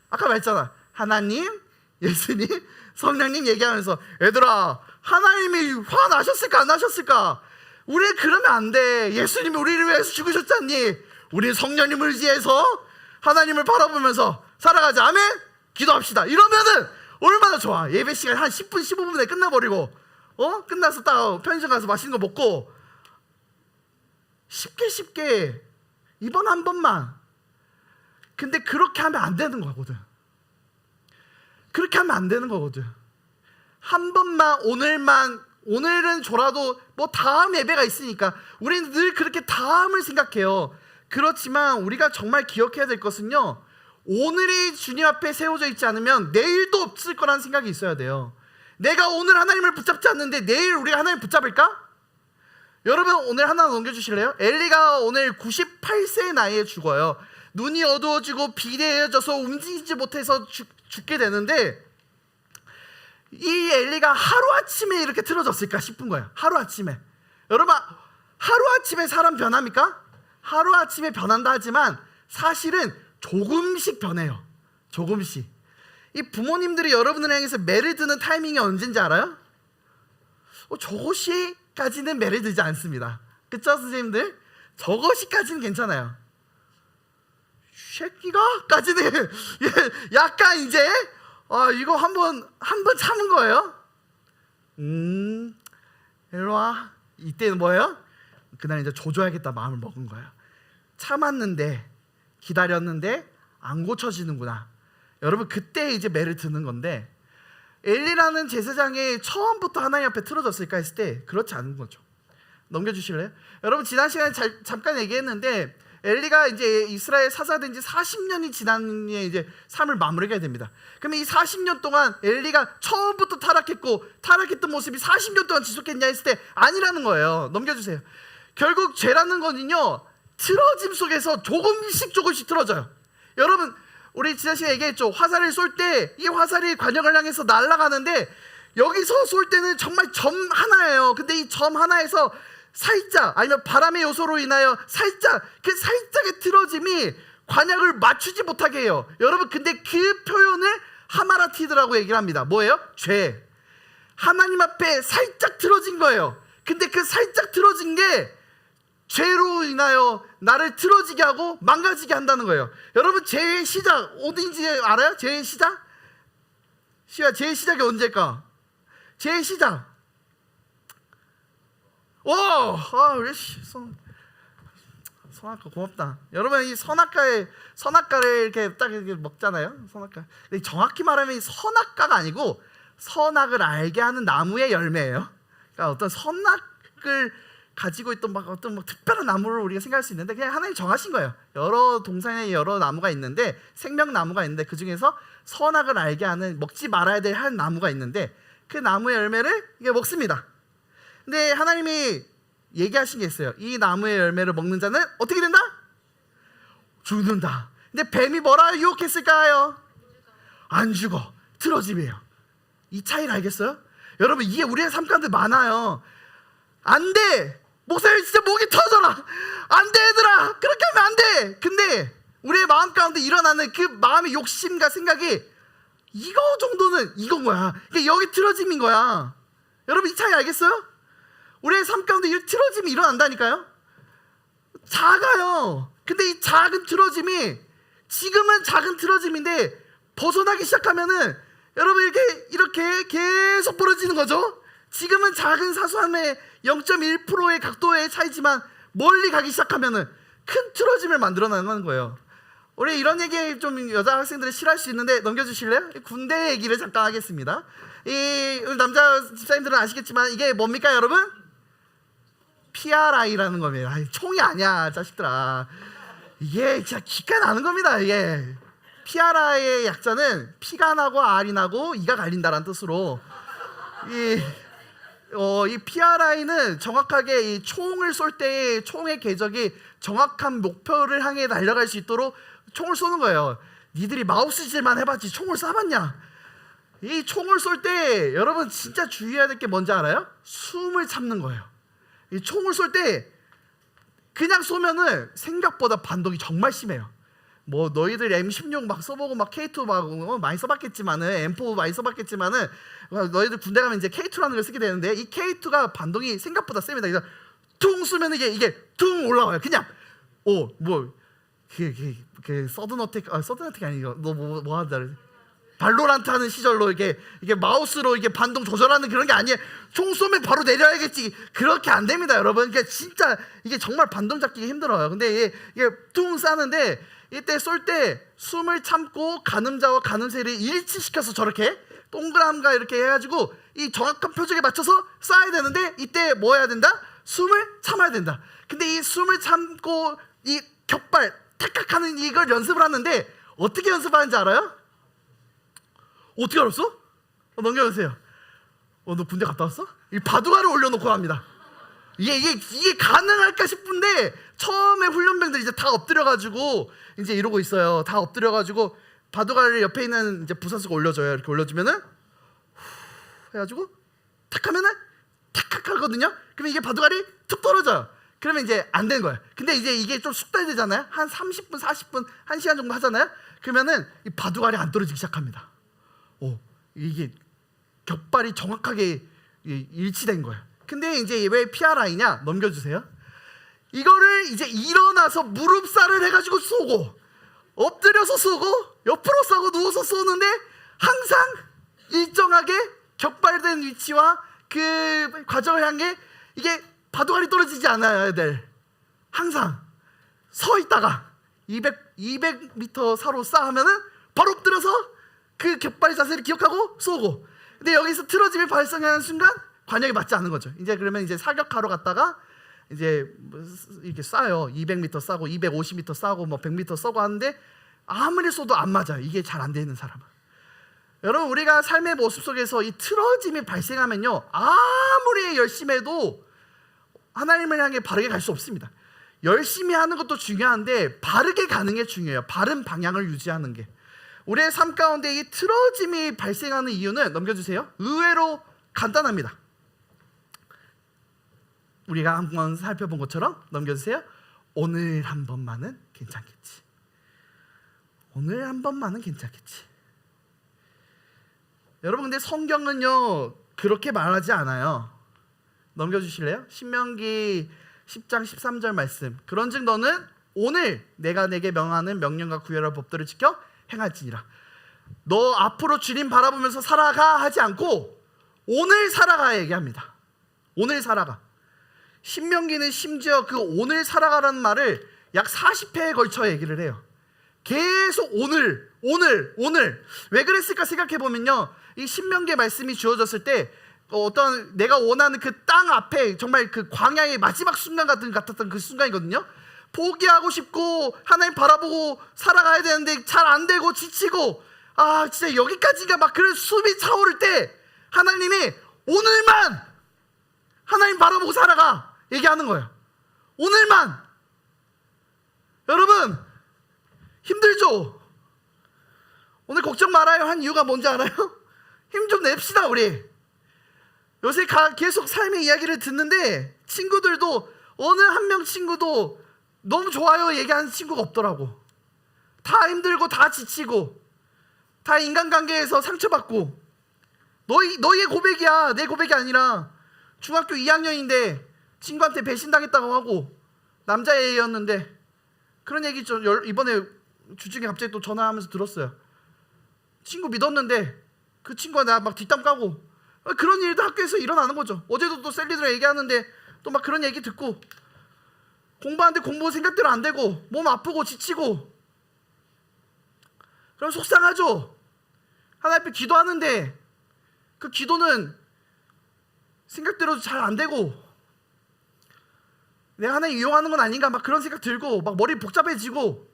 Speaker 6: 아까 말했잖아. 하나님, 예수님, 성령님 얘기하면서 얘들아, 하나님이 화나셨을까 안 나셨을까? 우리 그러면 안 돼. 예수님이 우리를 위해서 죽으셨잖니. 우리 성령님을 의지해서 하나님을 바라보면서 살아가자. 아멘. 기도합시다. 이러면은 얼마나 좋아. 예배 시간 한 10분 15분에 끝나버리고 끝나서 딱 편의점 가서 맛있는 거 먹고 쉽게 이번 한 번만. 근데 그렇게 하면 안 되는 거거든. 그렇게 하면 안 되는 거거든. 한 번만 오늘은 졸아도 뭐 다음 예배가 있으니까 우리는 늘 그렇게 다음을 생각해요. 그렇지만 우리가 정말 기억해야 될 것은요, 오늘이 주님 앞에 세워져 있지 않으면 내일도 없을 거라는 생각이 있어야 돼요. 내가 오늘 하나님을 붙잡지 않는데 내일 우리가 하나님 붙잡을까? 여러분 오늘 하나 넘겨주실래요? 엘리가 오늘 98세의 나이에 죽어요. 눈이 어두워지고 비대해져서 움직이지 못해서 죽게 되는데, 이 엘리가 하루아침에 이렇게 틀어졌을까 싶은 거예요. 하루아침에. 여러분 하루아침에 사람 변합니까? 하루아침에 변한다 하지만 사실은 조금씩 변해요. 조금씩. 이 부모님들이 여러분을 향해서 매를 드는 타이밍이 언제인지 알아요? 저것이까지는 매를 들지 않습니다. 그쵸 선생님들? 저것이까지는 괜찮아요. 새끼가까지는 약간 이제 이거 한번 참은 거예요. 일로 와. 이때는 뭐예요? 그날 이제 조져야겠다 마음을 먹은 거예요. 참았는데, 기다렸는데 안 고쳐지는구나. 여러분 그때 이제 매를 드는 건데, 엘리라는 제사장이 처음부터 하나님 앞에 틀어졌을까 했을 때 그렇지 않은 거죠. 넘겨주실래요? 여러분 지난 시간에 잠깐 얘기했는데, 엘리가 이제 이스라엘 사사된 지 40년이 지난 후에 이제 삶을 마무리하게 됩니다. 그러면 이 40년 동안 엘리가 처음부터 타락했고 타락했던 모습이 40년 동안 지속했냐 했을 때 아니라는 거예요. 넘겨주세요. 결국 죄라는 거는요, 틀어짐 속에서 조금씩 틀어져요. 여러분 우리 지난 시간에 얘기했죠. 화살을 쏠 때 이 화살이 관역을 향해서 날아가는데 여기서 쏠 때는 정말 점 하나예요. 근데 이 점 하나에서 살짝, 아니면 바람의 요소로 인하여 살짝, 그 살짝의 틀어짐이 관역을 맞추지 못하게 해요. 여러분 근데 그 표현을 하마라티드라고 얘기를 합니다. 뭐예요? 죄. 하나님 앞에 살짝 틀어진 거예요. 근데 그 살짝 틀어진 게 죄로 인하여 나를 틀어지게 하고 망가지게 한다는 거예요. 여러분 죄의 시작 어딘지 알아요? 죄의 시작? 죄의 시작이 언제일까? 죄의 시작. 우리 선악과 고맙다. 여러분 이 선악과를 이렇게 딱 이렇게 먹잖아요. 선악과. 근데 정확히 말하면 이 선악과가 아니고 선악을 알게 하는 나무의 열매예요. 그러니까 어떤 선악을 가지고 있던 어떤 특별한 나무를 우리가 생각할 수 있는데, 그냥 하나님 정하신 거예요. 여러 동산에 여러 나무가 있는데, 생명나무가 있는데 그 중에서 선악을 알게 하는 먹지 말아야 될 한 나무가 있는데 그 나무의 열매를 이게 먹습니다. 근데 하나님이 얘기하신 게 있어요. 이 나무의 열매를 먹는 자는 어떻게 된다? 죽는다. 근데 뱀이 뭐라 유혹했을까요? 안 죽어. 틀어짐이에요. 이 차이를 알겠어요? 여러분 이게 우리의 삶 가운데 많아요. 안 돼. 목사님 진짜 목이 터져라. 안 돼 얘들아. 그렇게 하면 안 돼. 근데 우리의 마음 가운데 일어나는 그 마음의 욕심과 생각이 이거 정도는 이건 거야. 그러니까 여기 틀어짐인 거야. 여러분 이 차이 알겠어요? 우리의 삶 가운데 이 틀어짐이 일어난다니까요. 작아요. 근데 이 작은 틀어짐이 지금은 작은 틀어짐인데 벗어나기 시작하면은 여러분 이렇게 계속 벌어지는 거죠. 지금은 작은 사소함의 0.1%의 각도의 차이지만 멀리 가기 시작하면은 큰 틀어짐을 만들어내는 거예요. 우리 이런 얘기 좀 여자 학생들이 싫어할 수 있는데 넘겨주실래요? 군대 얘기를 잠깐 하겠습니다. 이 남자 집사님들은 아시겠지만 이게 뭡니까 여러분? PRI라는 겁니다. 총이 아니야 자식들아. 이게 진짜 기가 나는 겁니다. 이게 PRI의 약자는 피가 나고 알이 나고 이가 갈린다라는 뜻으로 이 PRI는 정확하게 이 총을 쏠 때의 총의 궤적이 정확한 목표를 향해 날아갈 수 있도록 총을 쏘는 거예요. 니들이 마우스질만 해봤지 총을 쏴봤냐? 이 총을 쏠 때 여러분 진짜 주의해야 될 게 뭔지 알아요? 숨을 참는 거예요. 이 총을 쏠 때 그냥 쏘면은 생각보다 반동이 정말 심해요. 뭐 너희들 M16 막 써보고 막 K2 막 많이 써봤겠지만은 M4 많이 써봤겠지만은 너희들 군대 가면 이제 K2라는 걸 쓰게 되는데 이 K2가 반동이 생각보다 셉니다. 그래서 퉁 쏘면 이게 퉁 올라와요. 그냥 그 서든어택이 아니고 너 뭐 한다 그래? 발로란트 하는 시절로 이게 마우스로 이게 반동 조절하는 그런 게 아니에요. 총 쏘면 바로 내려야겠지. 그렇게 안 됩니다, 여러분. 그러니까 진짜 이게 정말 반동 잡기가 힘들어요. 근데 이게 퉁 쏴는데 이때 쏠 때 숨을 참고 가늠자와 가늠쇠를 일치시켜서 저렇게 동그람가 이렇게 해가지고 이 정확한 표적에 맞춰서 쏴야 되는데 이때 뭐 해야 된다? 숨을 참아야 된다. 근데 이 숨을 참고 이 격발 탁탁하는 이걸 연습을 하는데 어떻게 연습하는지 알아요? 어떻게 알았어? 넘겨주세요. 너 군대 갔다 왔어? 이 바둑알을 올려놓고 합니다. 이게 가능할까 싶은데 처음에 훈련병들이 이제 다 엎드려가지고 이제 이러고 있어요. 다 엎드려가지고 바둑알을 옆에 있는 이제 부사수가 올려줘요. 이렇게 올려주면은 후 해가지고 탁 하면은 탁탁 하거든요. 그러면 이게 바둑알이 툭 떨어져요. 그러면 이제 안 되는 거예요. 근데 이제 이게 좀 숙달되잖아요. 한 30분, 40분, 1시간 정도 하잖아요. 그러면은 이 바둑알이 안 떨어지기 시작합니다. 이게 격발이 정확하게 일치된 거예요. 근데 이제 왜 PRI냐? 넘겨주세요. 이거를 이제 일어나서 무릎살을 해가지고 쏘고 엎드려서 쏘고 옆으로 쏘고 누워서 쏘는데 항상 일정하게 격발된 위치와 그 과정을 향해 이게 바둑알이 떨어지지 않아요, 애들. 항상 서 있다가 200m 사로 싸우면은 바로 엎드려서 그 격발 자세를 기억하고 쏘고. 근데 여기서 틀어짐이 발생하는 순간 관역이 맞지 않는 거죠. 이제 그러면 이제 사격하러 갔다가 이제 이렇게 쏴요. 200m 쏴고 250m 쏴고 뭐 100m 쏘고 하는데 아무리 쏘도 안 맞아요. 이게 잘 안 되는 사람은. 여러분 우리가 삶의 모습 속에서 이 틀어짐이 발생하면요 아무리 열심히 해도 하나님을 향해 바르게 갈 수 없습니다. 열심히 하는 것도 중요한데 바르게 가는 게 중요해요. 바른 방향을 유지하는 게. 우리의 삶 가운데 이 틀어짐이 발생하는 이유는 넘겨주세요. 의외로 간단합니다. 우리가 한번 살펴본 것처럼 넘겨주세요. 오늘 한 번만은 괜찮겠지. 오늘 한 번만은 괜찮겠지. 여러분 근데 성경은요 그렇게 말하지 않아요. 넘겨주실래요? 신명기 10장 13절 말씀. 그런즉 너는 오늘 내가 내게 명하는 명령과 구별할 법들을 지켜 행할지니라. 너 앞으로 주님 바라보면서 살아가 하지 않고 오늘 살아가 얘기합니다. 오늘 살아가. 신명기는 심지어 그 오늘 살아가라는 말을 약 40회에 걸쳐 얘기를 해요. 계속 오늘. 왜 그랬을까 생각해 보면요, 이 신명기의 말씀이 주어졌을 때 어떤 내가 원하는 그 땅 앞에 정말 그 광야의 마지막 순간 같았던 그 순간이거든요. 포기하고 싶고 하나님 바라보고 살아가야 되는데 잘 안 되고 지치고 진짜 여기까지가 막 그런 숨이 차오를 때 하나님이 오늘만 하나님 바라보고 살아가 얘기하는 거예요. 오늘만. 여러분 힘들죠? 오늘 걱정 말아요 한 이유가 뭔지 알아요? 힘 좀 냅시다 우리. 요새 계속 삶의 이야기를 듣는데 친구들도 어느 한 명 친구도 너무 좋아요 얘기하는 친구가 없더라고. 다 힘들고 다 지치고 다 인간관계에서 상처받고. 너희의 고백이야 내 고백이 아니라. 중학교 2학년인데 친구한테 배신당했다고 하고 남자애였는데 그런 얘기 이번에 주중에 갑자기 또 전화하면서 들었어요. 친구 믿었는데 그 친구가 나 막 뒷담 까고. 그런 일도 학교에서 일어나는 거죠. 어제도 또 셀리들랑 얘기하는데 또 막 그런 얘기 듣고 공부하는데 공부 생각대로 안 되고 몸 아프고 지치고. 그럼 속상하죠. 하나님 앞에 기도하는데 그 기도는 생각대로 잘 안 되고 내가 하나님 이용하는 건 아닌가 막 그런 생각 들고 막 머리 복잡해지고.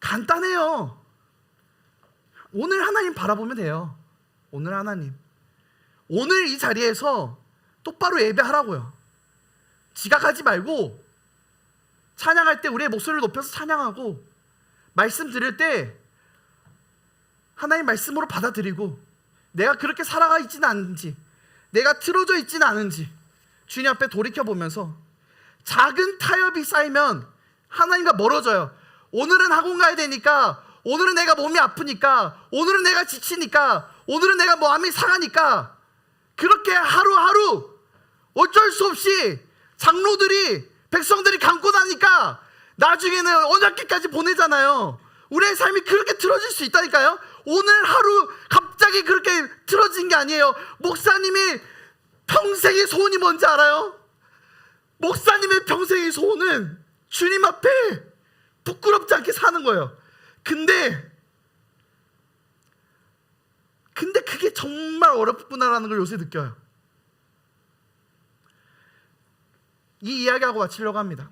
Speaker 6: 간단해요. 오늘 하나님 바라보면 돼요. 오늘 하나님. 오늘 이 자리에서 똑바로 예배하라고요. 지각하지 말고 찬양할 때 우리의 목소리를 높여서 찬양하고 말씀 들을 때 하나님 말씀으로 받아들이고 내가 그렇게 살아가 있지는 않은지, 내가 틀어져 있지는 않은지 주님 앞에 돌이켜보면서 작은 타협이 쌓이면 하나님과 멀어져요. 오늘은 학원 가야 되니까, 오늘은 내가 몸이 아프니까, 오늘은 내가 지치니까, 오늘은 내가 마음이 상하니까 그렇게 하루하루 어쩔 수 없이 장로들이, 백성들이 감고 나니까 나중에는 언약궤까지 보내잖아요. 우리의 삶이 그렇게 틀어질 수 있다니까요. 오늘 하루 갑자기 그렇게 틀어진 게 아니에요. 목사님이 평생의 소원이 뭔지 알아요? 목사님의 평생의 소원은 주님 앞에 부끄럽지 않게 사는 거예요. 근데 그게 정말 어렵구나라는 걸 요새 느껴요. 이 이야기하고 마치려고 합니다.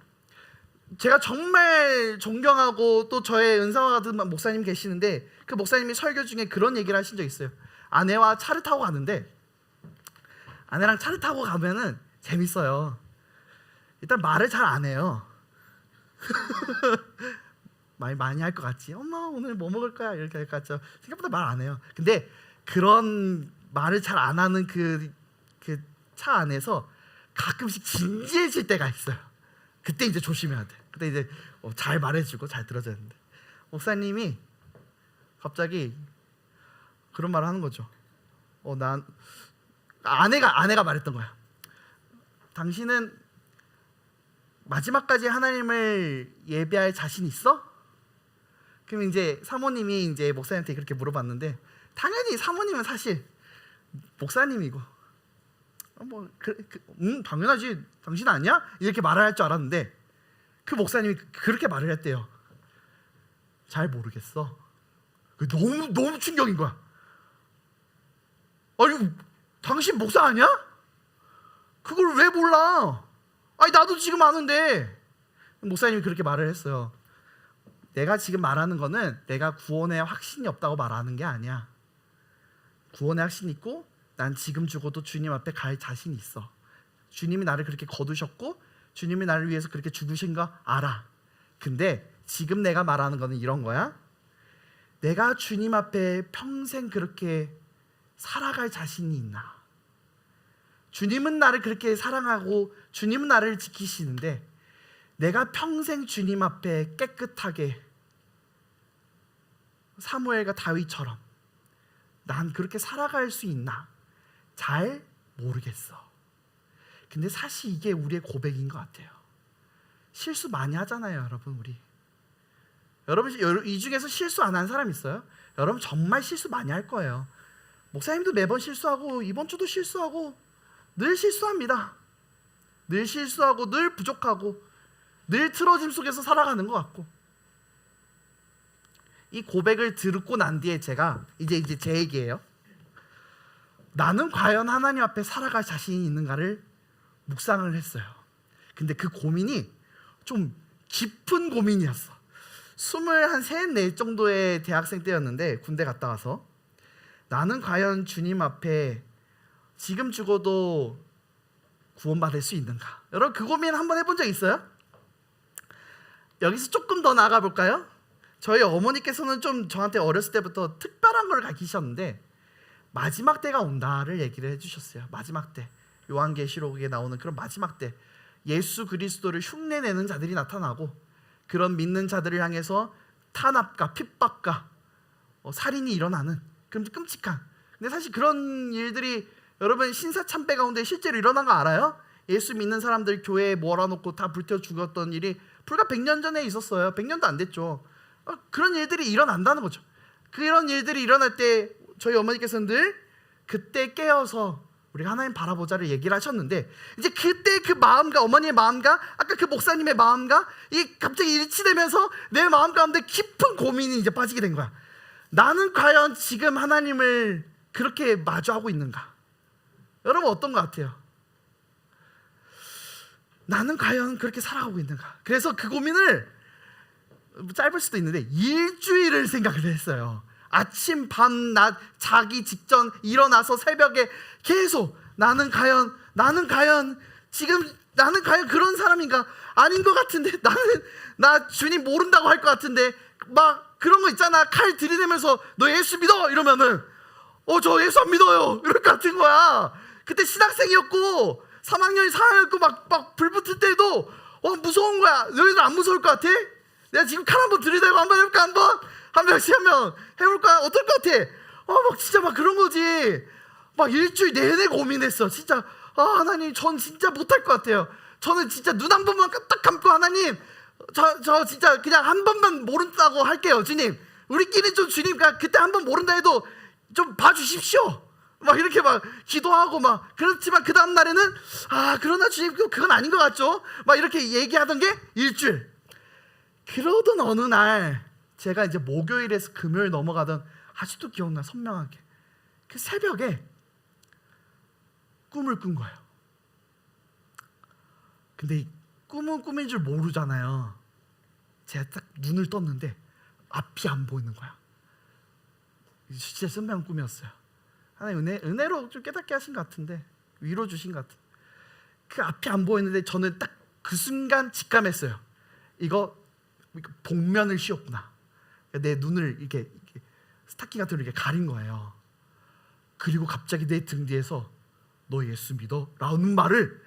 Speaker 6: 제가 정말 존경하고 또 저의 은사와 같은 목사님 계시는데, 그 목사님이 설교 중에 그런 얘기를 하신 적 있어요. 아내와 차를 타고 가는데, 아내랑 차를 타고 가면은 재밌어요. 일단 말을 잘 안 해요. 말 많이 할 것 같지? 엄마 오늘 뭐 먹을 거야? 이렇게 할 것 같죠? 생각보다 말 안 해요. 근데 그런 말을 잘 안 하는 그 차 안에서 가끔씩 진지해질 때가 있어요. 그때 이제 조심해야 돼. 그때 이제 잘 말해주고 잘 들어줘야 되는데, 목사님이 갑자기 그런 말을 하는 거죠. 난 아내가 말했던 거야. 당신은 마지막까지 하나님을 예배할 자신 있어? 그럼 이제 사모님이 이제 목사님한테 그렇게 물어봤는데, 당연히 사모님은 사실 목사님이고 당연하지, 당신 아니야? 이렇게 말을 할 줄 알았는데, 그 목사님이 그렇게 말을 했대요. 잘 모르겠어. 너무 충격인 거야. 아니, 당신 목사 아니야? 그걸 왜 몰라? 아니, 나도 지금 아는데. 목사님이 그렇게 말을 했어요. 내가 지금 말하는 거는 내가 구원에 확신이 없다고 말하는 게 아니야. 구원에 확신이 있고 난 지금 죽어도 주님 앞에 갈 자신이 있어. 주님이 나를 그렇게 거두셨고 주님이 나를 위해서 그렇게 죽으신 거 알아. 근데 지금 내가 말하는 거는 이런 거야. 내가 주님 앞에 평생 그렇게 살아갈 자신이 있나? 주님은 나를 그렇게 사랑하고 주님은 나를 지키시는데, 내가 평생 주님 앞에 깨끗하게 사무엘과 다윗처럼 난 그렇게 살아갈 수 있나? 잘 모르겠어. 근데 사실 이게 우리의 고백인 것 같아요. 실수 많이 하잖아요, 여러분. 여러분 이 중에서 실수 안 한 사람 있어요? 여러분 정말 실수 많이 할 거예요. 목사님도 매번 실수하고 이번 주도 실수하고 늘 실수합니다. 늘 실수하고 늘 부족하고 늘 틀어짐 속에서 살아가는 것 같고, 이 고백을 듣고 난 뒤에 제가 이제 제 얘기예요. 나는 과연 하나님 앞에 살아갈 자신이 있는가를 묵상을 했어요. 근데 그 고민이 좀 깊은 고민이었어. 23, 4 정도의 대학생 때였는데, 군대 갔다 와서 나는 과연 주님 앞에 지금 죽어도 구원받을 수 있는가? 여러분 그 고민 한번 해본 적 있어요? 여기서 조금 더 나아가 볼까요? 저희 어머니께서는 좀 저한테 어렸을 때부터 특별한 걸 가르치셨는데, 마지막 때가 온다를 얘기를 해주셨어요. 마지막 때, 요한계시록에 나오는 그런 마지막 때, 예수 그리스도를 흉내내는 자들이 나타나고 그런 믿는 자들을 향해서 탄압과 핍박과 살인이 일어나는 그런 끔찍한, 근데 사실 그런 일들이 여러분 신사참배 가운데 실제로 일어난 거 알아요? 예수 믿는 사람들 교회에 몰아놓고 다 불태워 죽였던 일이 불과 100년 전에 있었어요. 100년도 안 됐죠. 그런 일들이 일어난다는 거죠. 그런 일들이 일어날 때 저희 어머니께서는 늘 그때 깨어서 우리가 하나님 바라보자를 얘기를 하셨는데, 이제 그때 그 마음과 어머니의 마음과 아까 그 목사님의 마음과 이 갑자기 일치되면서 내 마음 가운데 깊은 고민이 이제 빠지게 된 거야. 나는 과연 지금 하나님을 그렇게 마주하고 있는가? 여러분 어떤 것 같아요? 나는 과연 그렇게 살아가고 있는가? 그래서 그 고민을 짧을 수도 있는데 일주일을 생각을 했어요. 아침, 밤, 낮, 자기 직전 일어나서 새벽에 계속 나는 과연 그런 사람인가? 아닌 것 같은데, 나 주님 모른다고 할 것 같은데, 막 그런 거 있잖아. 칼 들이대면서 너 예수 믿어 이러면은 저 예수 안 믿어요 이럴 것 같은 거야. 그때 신학생이었고 3학년이 4학년이었고 막 불 붙을 때도 무서운 거야. 너희들 안 무서울 것 같아? 내가 지금 칼 한번 들이대고 한번 해볼까? 한 명씩 하면 해볼까? 어떨 것 같아? 막 진짜 막 그런 거지. 막 일주일 내내 고민했어. 진짜 하나님 전 진짜 못할 것 같아요. 저는 진짜 눈 한 번만 딱 감고 하나님 저 진짜 그냥 한 번만 모른다고 할게요. 주님 우리끼리 좀 주님 그때 한 번 모른다 해도 좀 봐주십시오. 막 이렇게 막 기도하고 막 그렇지만 그 다음 날에는 그러나 주님 그건 아닌 것 같죠. 막 이렇게 얘기하던 게 일주일. 그러던 어느 날 제가 이제 목요일에서 금요일 넘어가던 아직도 기억나 선명하게 그 새벽에 꿈을 꾼 거예요. 근데 이 꿈은 꿈인 줄 모르잖아요. 제가 딱 눈을 떴는데 앞이 안 보이는 거야. 진짜 선명한 꿈이었어요. 하나님 은혜로 좀 깨닫게 하신 것 같은데 위로 주신 것 같은. 그 앞이 안 보이는데 저는 딱 그 순간 직감했어요. 이거 복면을 씌웠구나. 내 눈을 이렇게 스타킹 같은 걸 이렇게 가린 거예요. 그리고 갑자기 내 등 뒤에서 너 예수 믿어? 라는 말을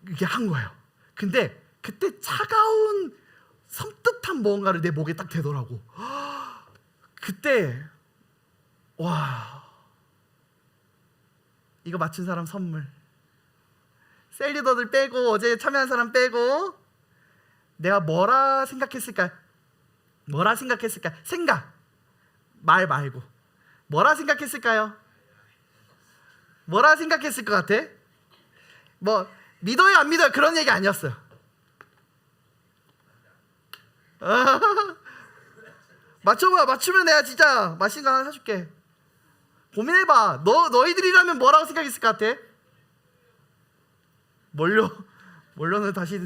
Speaker 6: 이렇게 한 거예요. 근데 그때 차가운 섬뜩한 뭔가를 내 목에 딱 대더라고. 그때 와, 이거 맞춘 사람 선물. 셀리더들 빼고 어제 참여한 사람 빼고 내가 뭐라 생각했을까? 생각 말 말고 뭐라 생각했을까요? 뭐라 생각했을 것 같아? 뭐 믿어요 안 믿어요 그런 얘기 아니었어요. 맞춰봐. 맞추면 내가 진짜 맛있는 거 하나 사줄게. 고민해봐. 너희들이라면 뭐라고 생각했을 것 같아? 뭘로는 다시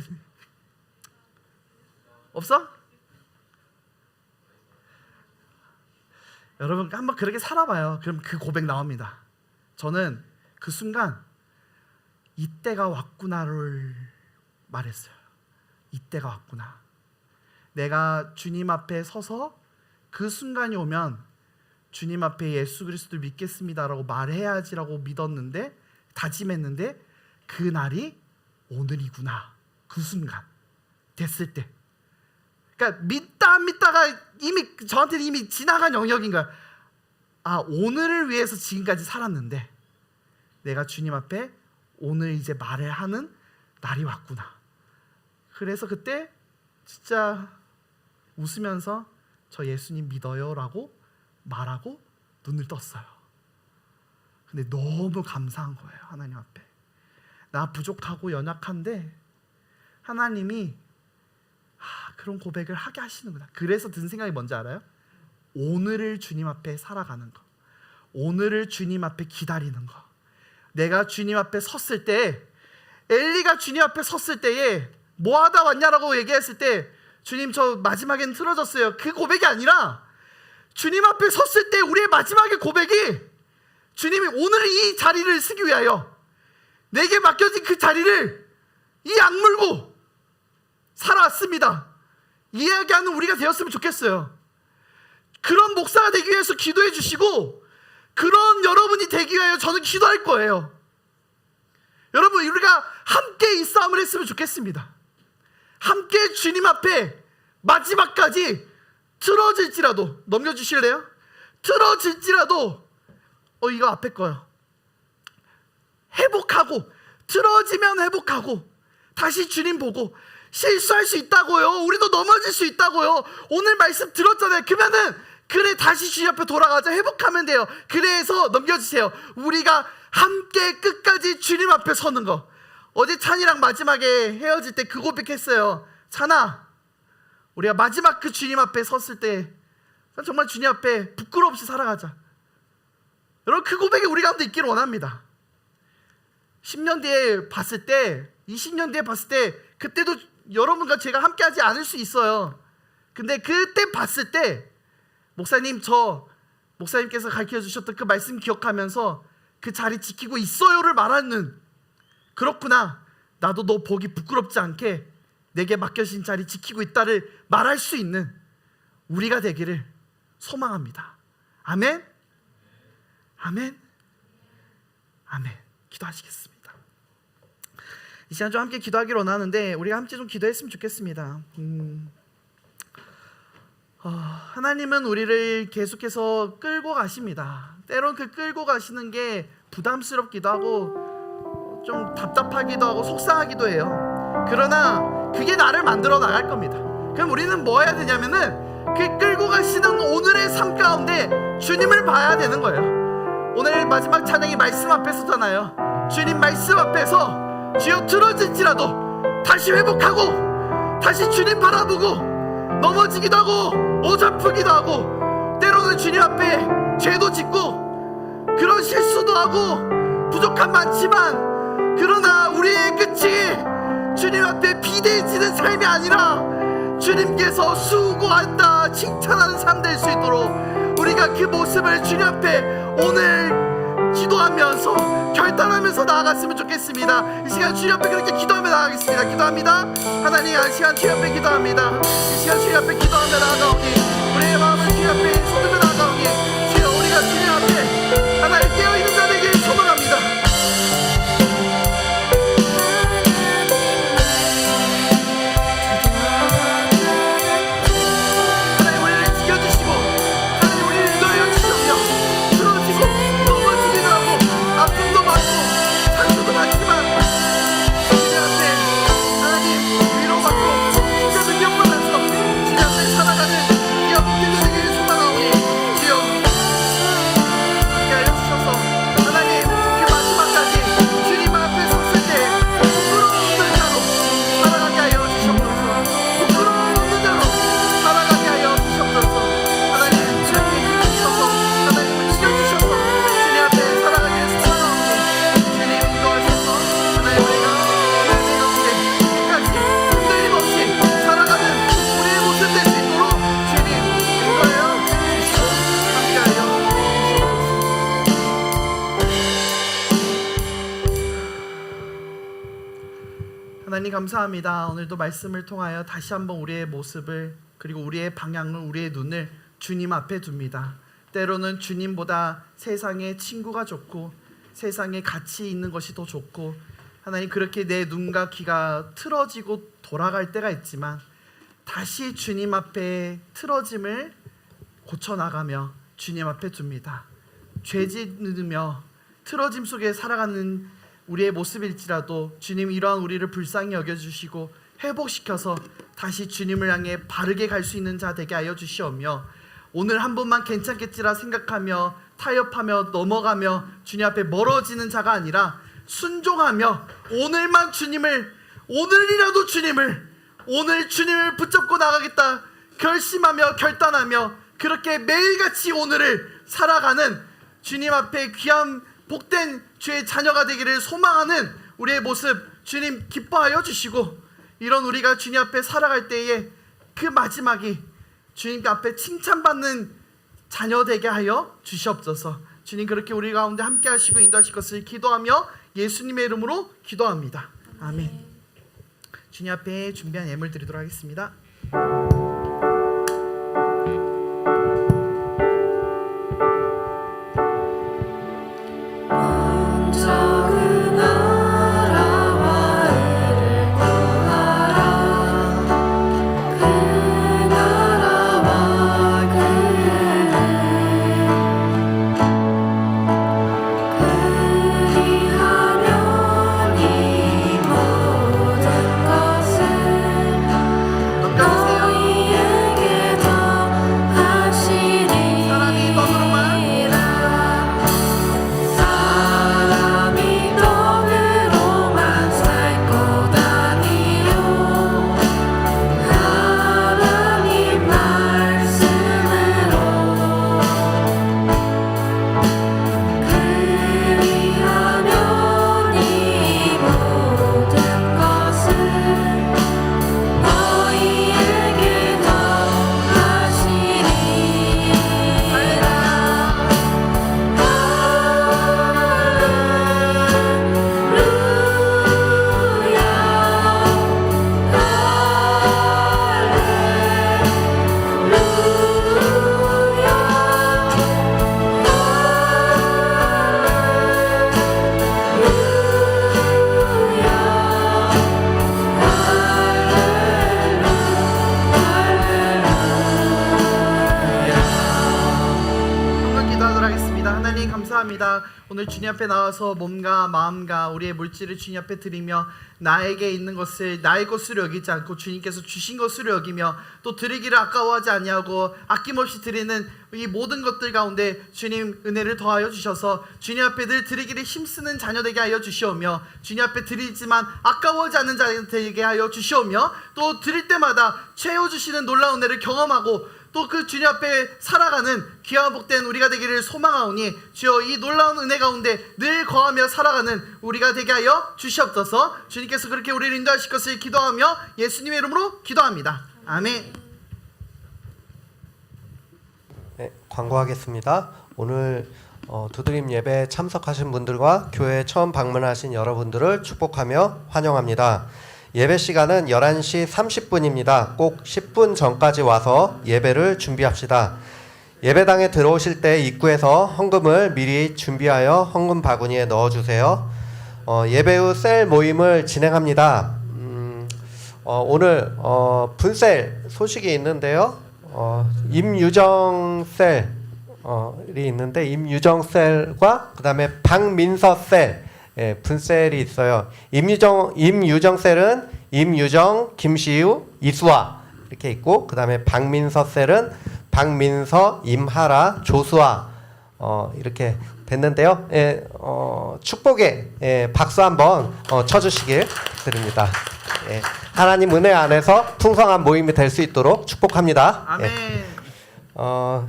Speaker 6: 없어? 여러분 한번 그렇게 살아봐요. 그럼 그 고백 나옵니다. 저는 그 순간 이때가 왔구나를 말했어요. 이때가 왔구나. 내가 주님 앞에 서서 그 순간이 오면 주님 앞에 예수 그리스도를 믿겠습니다라고 말해야지라고 믿었는데 다짐했는데 그 날이 오늘이구나. 그 순간 됐을 때. 그러니까 믿다 안 믿다가 이미 저한테는 이미 지나간 영역인 거야. 오늘을 위해서 지금까지 살았는데 내가 주님 앞에 오늘 이제 말을 하는 날이 왔구나. 그래서 그때 진짜 웃으면서 저 예수님 믿어요 라고 말하고 눈을 떴어요. 근데 너무 감사한 거예요. 하나님 앞에 나 부족하고 연약한데 하나님이 그런 고백을 하게 하시는구나. 그래서 든 생각이 뭔지 알아요? 오늘을 주님 앞에 살아가는 거, 오늘을 주님 앞에 기다리는 거. 내가 주님 앞에 섰을 때, 엘리가 주님 앞에 섰을 때에 뭐 하다 왔냐라고 얘기했을 때 주님 저 마지막엔 틀어졌어요. 그 고백이 아니라 주님 앞에 섰을 때 우리의 마지막의 고백이 주님이 오늘 이 자리를 쓰기 위하여 내게 맡겨진 그 자리를 이 악물고 살아왔습니다. 이야기하는 우리가 되었으면 좋겠어요. 그런 목사가 되기 위해서 기도해 주시고 그런 여러분이 되기 위하여 저는 기도할 거예요. 여러분 우리가 함께 이 싸움을 했으면 좋겠습니다. 함께 주님 앞에 마지막까지 틀어질지라도 넘겨주실래요? 틀어질지라도 이거 앞에 거요. 회복하고 틀어지면 회복하고 다시 주님 보고 실수할 수 있다고요. 우리도 넘어질 수 있다고요. 오늘 말씀 들었잖아요. 그러면은 그래 다시 주님 앞에 돌아가자. 회복하면 돼요. 그래서 넘겨주세요. 우리가 함께 끝까지 주님 앞에 서는 거. 어제 찬이랑 마지막에 헤어질 때 그 고백했어요. 찬아, 우리가 마지막 그 주님 앞에 섰을 때 정말 주님 앞에 부끄러움 없이 살아가자. 여러분 그 고백이 우리 가운데 있기를 원합니다. 10년 뒤에 봤을 때 20년 뒤에 봤을 때 그때도 여러분과 제가 함께하지 않을 수 있어요. 근데 그때 봤을 때 목사님께서 가르쳐 주셨던 그 말씀 기억하면서 그 자리 지키고 있어요를 말하는, 그렇구나 나도 너 보기 부끄럽지 않게 내게 맡겨진 자리 지키고 있다를 말할 수 있는 우리가 되기를 소망합니다. 아멘. 아멘. 아멘. 기도하시겠습니다. 이 시간 좀 함께 기도하기를 원하는데 우리가 함께 좀 기도했으면 좋겠습니다. 하나님은 우리를 계속해서 끌고 가십니다. 때론 그 끌고 가시는 게 부담스럽기도 하고 좀 답답하기도 하고 속상하기도 해요. 그러나 그게 나를 만들어 나갈 겁니다. 그럼 우리는 뭐 해야 되냐면은 그 끌고 가시는 오늘의 삶 가운데 주님을 봐야 되는 거예요. 오늘 마지막 찬양이 말씀 앞에 서잖아요. 주님 말씀 앞에서 주여 틀어질지라도 다시 회복하고 다시 주님 바라보고 넘어지기도 하고 어설프기도 하고 때로는 주님 앞에 죄도 짓고 그런 실수도 하고 부족함 많지만 그러나 우리의 끝이 주님 앞에 비대해지는 삶이 아니라 주님께서 수고한다 칭찬하는 삶 될 수 있도록 우리가 그 모습을 주님 앞에 오늘 기도하면서 결단하면서 나아갔으면 좋겠습니다. 이 시간 주님 앞에 그렇게 기도하며 나아가겠습니다. 기도합니다. 하나님, 이 시간 주님 앞에 기도합니다. 이 시간 주님 앞에 기도하며 나아가오니 우리의 마음을 주님 앞에 쏟으며 나아가오니 주여 우리가 주님 앞에 하나님 깨어있는 자 되기를 소망합니다. 하나님 우리를 지켜주시고 하나님 우리를 인도하여 주시며 쓰러지고 넘어지기도 하고 아픔도 많고 상처도 많지만 주님 앞에 하나님 위로받고 진짜 능력받아서 주님 앞에 살아가는 이 아픔들이 되기를 소망하오니 주여 함께 하여 주셔서 하나님 그 마지막까지 주님 앞에 섰을 때 부끄러움 없는 자로 살아가게 하여 주시옵소서. 부끄러움 없는 자로 살아가게 하여 주시옵소서. 하나님 주님께 힘을 주셔서 하나님을 지켜주셔서 주님 앞에 살아가기를 소망하오니 주님 인도하셔서 하나님 우리가 내 가운데 끝까지 흔들림 없이 살아가는 우리의 모습 될 수 있도록 주님 인도하여 주시고 함께하여 하나님 감사합니다. 오늘도 말씀을 통하여 다시 한번 우리의 모습을 그리고 우리의 방향을 우리의 눈을 주님 앞에 둡니다. 때로는 주님보다 세상의 친구가 좋고 세상에 가치 있는 것이 더 좋고 하나님 그렇게 내 눈과 귀가 틀어지고 돌아갈 때가 있지만 다시 주님 앞에 틀어짐을 고쳐나가며 주님 앞에 둡니다. 죄 짓으며 틀어짐 속에 살아가는 우리의 모습일지라도 주님 이러한 우리를 불쌍히 여겨주시고 회복시켜서 다시 주님을 향해 바르게 갈 수 있는 자 되게 하여 주시오며 오늘 한 번만 괜찮겠지라 생각하며 타협하며 넘어가며 주님 앞에 멀어지는 자가 아니라 순종하며 오늘만 주님을 오늘이라도 주님을 오늘 주님을 붙잡고 나가겠다 결심하며 결단하며 그렇게 매일같이 오늘을 살아가는 주님 앞에 귀한 복된 주의 자녀가 되기를 소망하는 우리의 모습 주님 기뻐하여 주시고 이런 우리가 주님 앞에 살아갈 때에 그 마지막이 주님 앞에 칭찬받는 자녀 되게 하여 주시옵소서. 주님 그렇게 우리 가운데 함께 하시고 인도하실 것을 기도하며 예수님의 이름으로 기도합니다. 아멘. 주님 앞에 준비한 예물 드리도록 하겠습니다. 넘겨주세요. 감사합니다. 오늘 주님 앞에 나와서 몸과 마음과 우리의 물질을 주님 앞에 드리며 나에게 있는 것을 나의 것으로 여기지 않고 주님께서 주신 것으로 여기며 또 드리기를 아까워하지 아니하고 아낌없이 드리는 이 모든 것들 가운데 주님 은혜를 더하여 주셔서 주님 앞에 늘 드리기를 힘쓰는 자녀 되게 하여 주시오며 주님 앞에 드리지만 아까워하지 않는 자녀 되게 하여 주시오며 또 드릴 때마다 채워주시는 놀라운 은혜를 경험하고 또 그 주님 앞에 살아가는 귀한 복된 우리가 되기를 소망하오니 주여 이 놀라운 은혜 가운데 늘 거하며 살아가는 우리가 되게 하여 주시옵소서. 주님께서 그렇게 우리를 인도하실 것을 기도하며 예수님의 이름으로 기도합니다. 아멘.
Speaker 1: 네, 광고하겠습니다. 오늘 두드림 예배에 참석하신 분들과 교회에 처음 방문하신 여러분들을 축복하며 환영합니다. 예배 시간은 11시 30분입니다. 꼭 10분 전까지 와서 예배를 준비합시다. 예배당에 들어오실 때 입구에서 헌금을 미리 준비하여 헌금 바구니에 넣어주세요. 예배 후 셀 모임을 진행합니다. 오늘 분셀 소식이 있는데요. 임유정 셀이 있는데 임유정 셀과 그 다음에 박민서 셀 분셀이 있어요. 임유정 셀은 임유정, 김시우, 이수아 이렇게 있고 그 다음에 박민서 셀은 박민서, 임하라, 조수아 이렇게 됐는데요. 축복에 박수 한번 쳐주시길 드립니다. 하나님 은혜 안에서 풍성한 모임이 될 수 있도록 축복합니다.
Speaker 6: 아멘.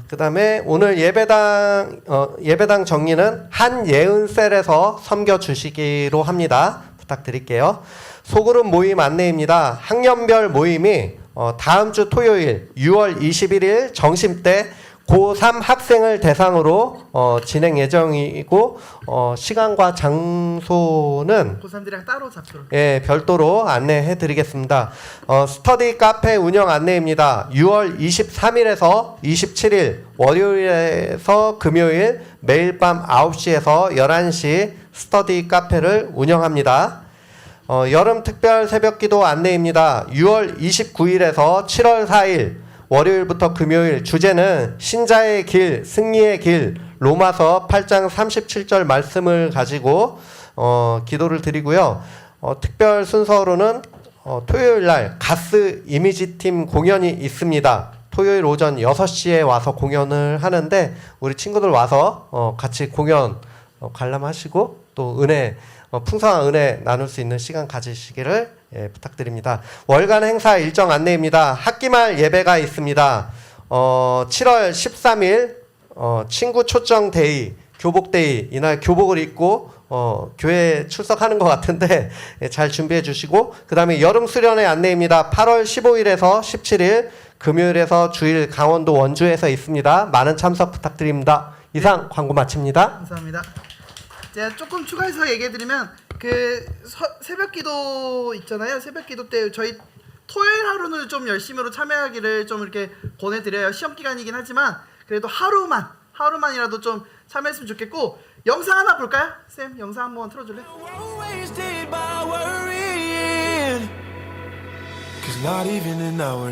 Speaker 1: 그 다음에 오늘 예배당 정리는 한예은 셀에서 섬겨주시기로 합니다. 부탁드릴게요. 소그룹 모임 안내입니다. 학년별 모임이 다음 주 토요일 6월 21일 점심때 고3 학생을 대상으로 진행 예정이고 시간과 장소는
Speaker 6: 고3들이랑 따로 잡도록.
Speaker 1: 별도로 안내해 드리겠습니다. 스터디 카페 운영 안내입니다. 6월 23일에서 27일 월요일에서 금요일 매일 밤 9시에서 11시 스터디 카페를 운영합니다. 여름 특별 새벽기도 안내입니다. 6월 29일에서 7월 4일 월요일부터 금요일 주제는 신자의 길, 승리의 길, 로마서 8장 37절 말씀을 가지고 기도를 드리고요. 특별 순서로는 토요일 날 가스 이미지 팀 공연이 있습니다. 토요일 오전 6시에 와서 공연을 하는데 우리 친구들 와서 같이 공연 관람하시고 또 은혜 풍성한 은혜 나눌 수 있는 시간 가지시기를 부탁드립니다. 월간 행사 일정 안내입니다. 학기말 예배가 있습니다. 7월 13일 친구 초청 데이, 교복 데이 이날 교복을 입고 교회에 출석하는 것 같은데 잘 준비해 주시고 그 다음에 여름 수련회 안내입니다. 8월 15일에서 17일 금요일에서 주일 강원도 원주에서 있습니다. 많은 참석 부탁드립니다. 이상 광고 마칩니다.
Speaker 6: 감사합니다. 제가 조금 추가해서 얘기해드리면 그 새벽기도 있잖아요. 새벽기도 때 저희 토요일 하루는 좀 열심히로 참여하기를 좀 이렇게 권해드려요. 시험 기간이긴 하지만 그래도 하루만이라도 좀 참여했으면 좋겠고 영상 하나 볼까요? 쌤 영상 한번 틀어줄래?
Speaker 5: wasted by worrying. 'Cause not even an hour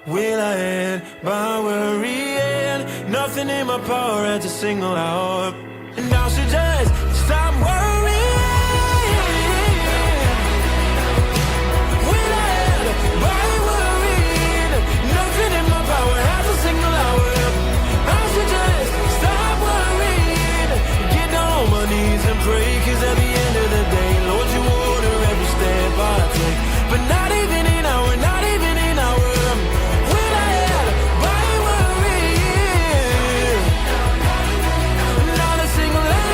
Speaker 5: will I end by worrying. Nothing in my power at a single hour. And I should just stop worrying. Will I end by worrying? Nothing in my power at a single hour. I should just stop worrying. Get down on my knees and pray. 'Cause at the end of the day, Lord, you order every step I take. But not even an hour, not even an hour. Will I end by worrying? Not a single hour.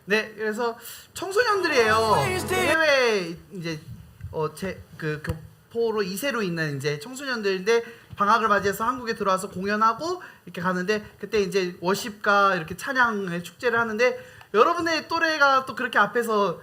Speaker 6: 네, 그래서 청소년들이에요. 해외 이제 그 교포로 2세로 있는 이제 청소년들인데 방학을 맞이해서 한국에 들어와서 공연하고 이렇게 가는데 그때 이제 워십과 이렇게 찬양의 축제를 하는데 여러분의 또래가 또 그렇게 앞에서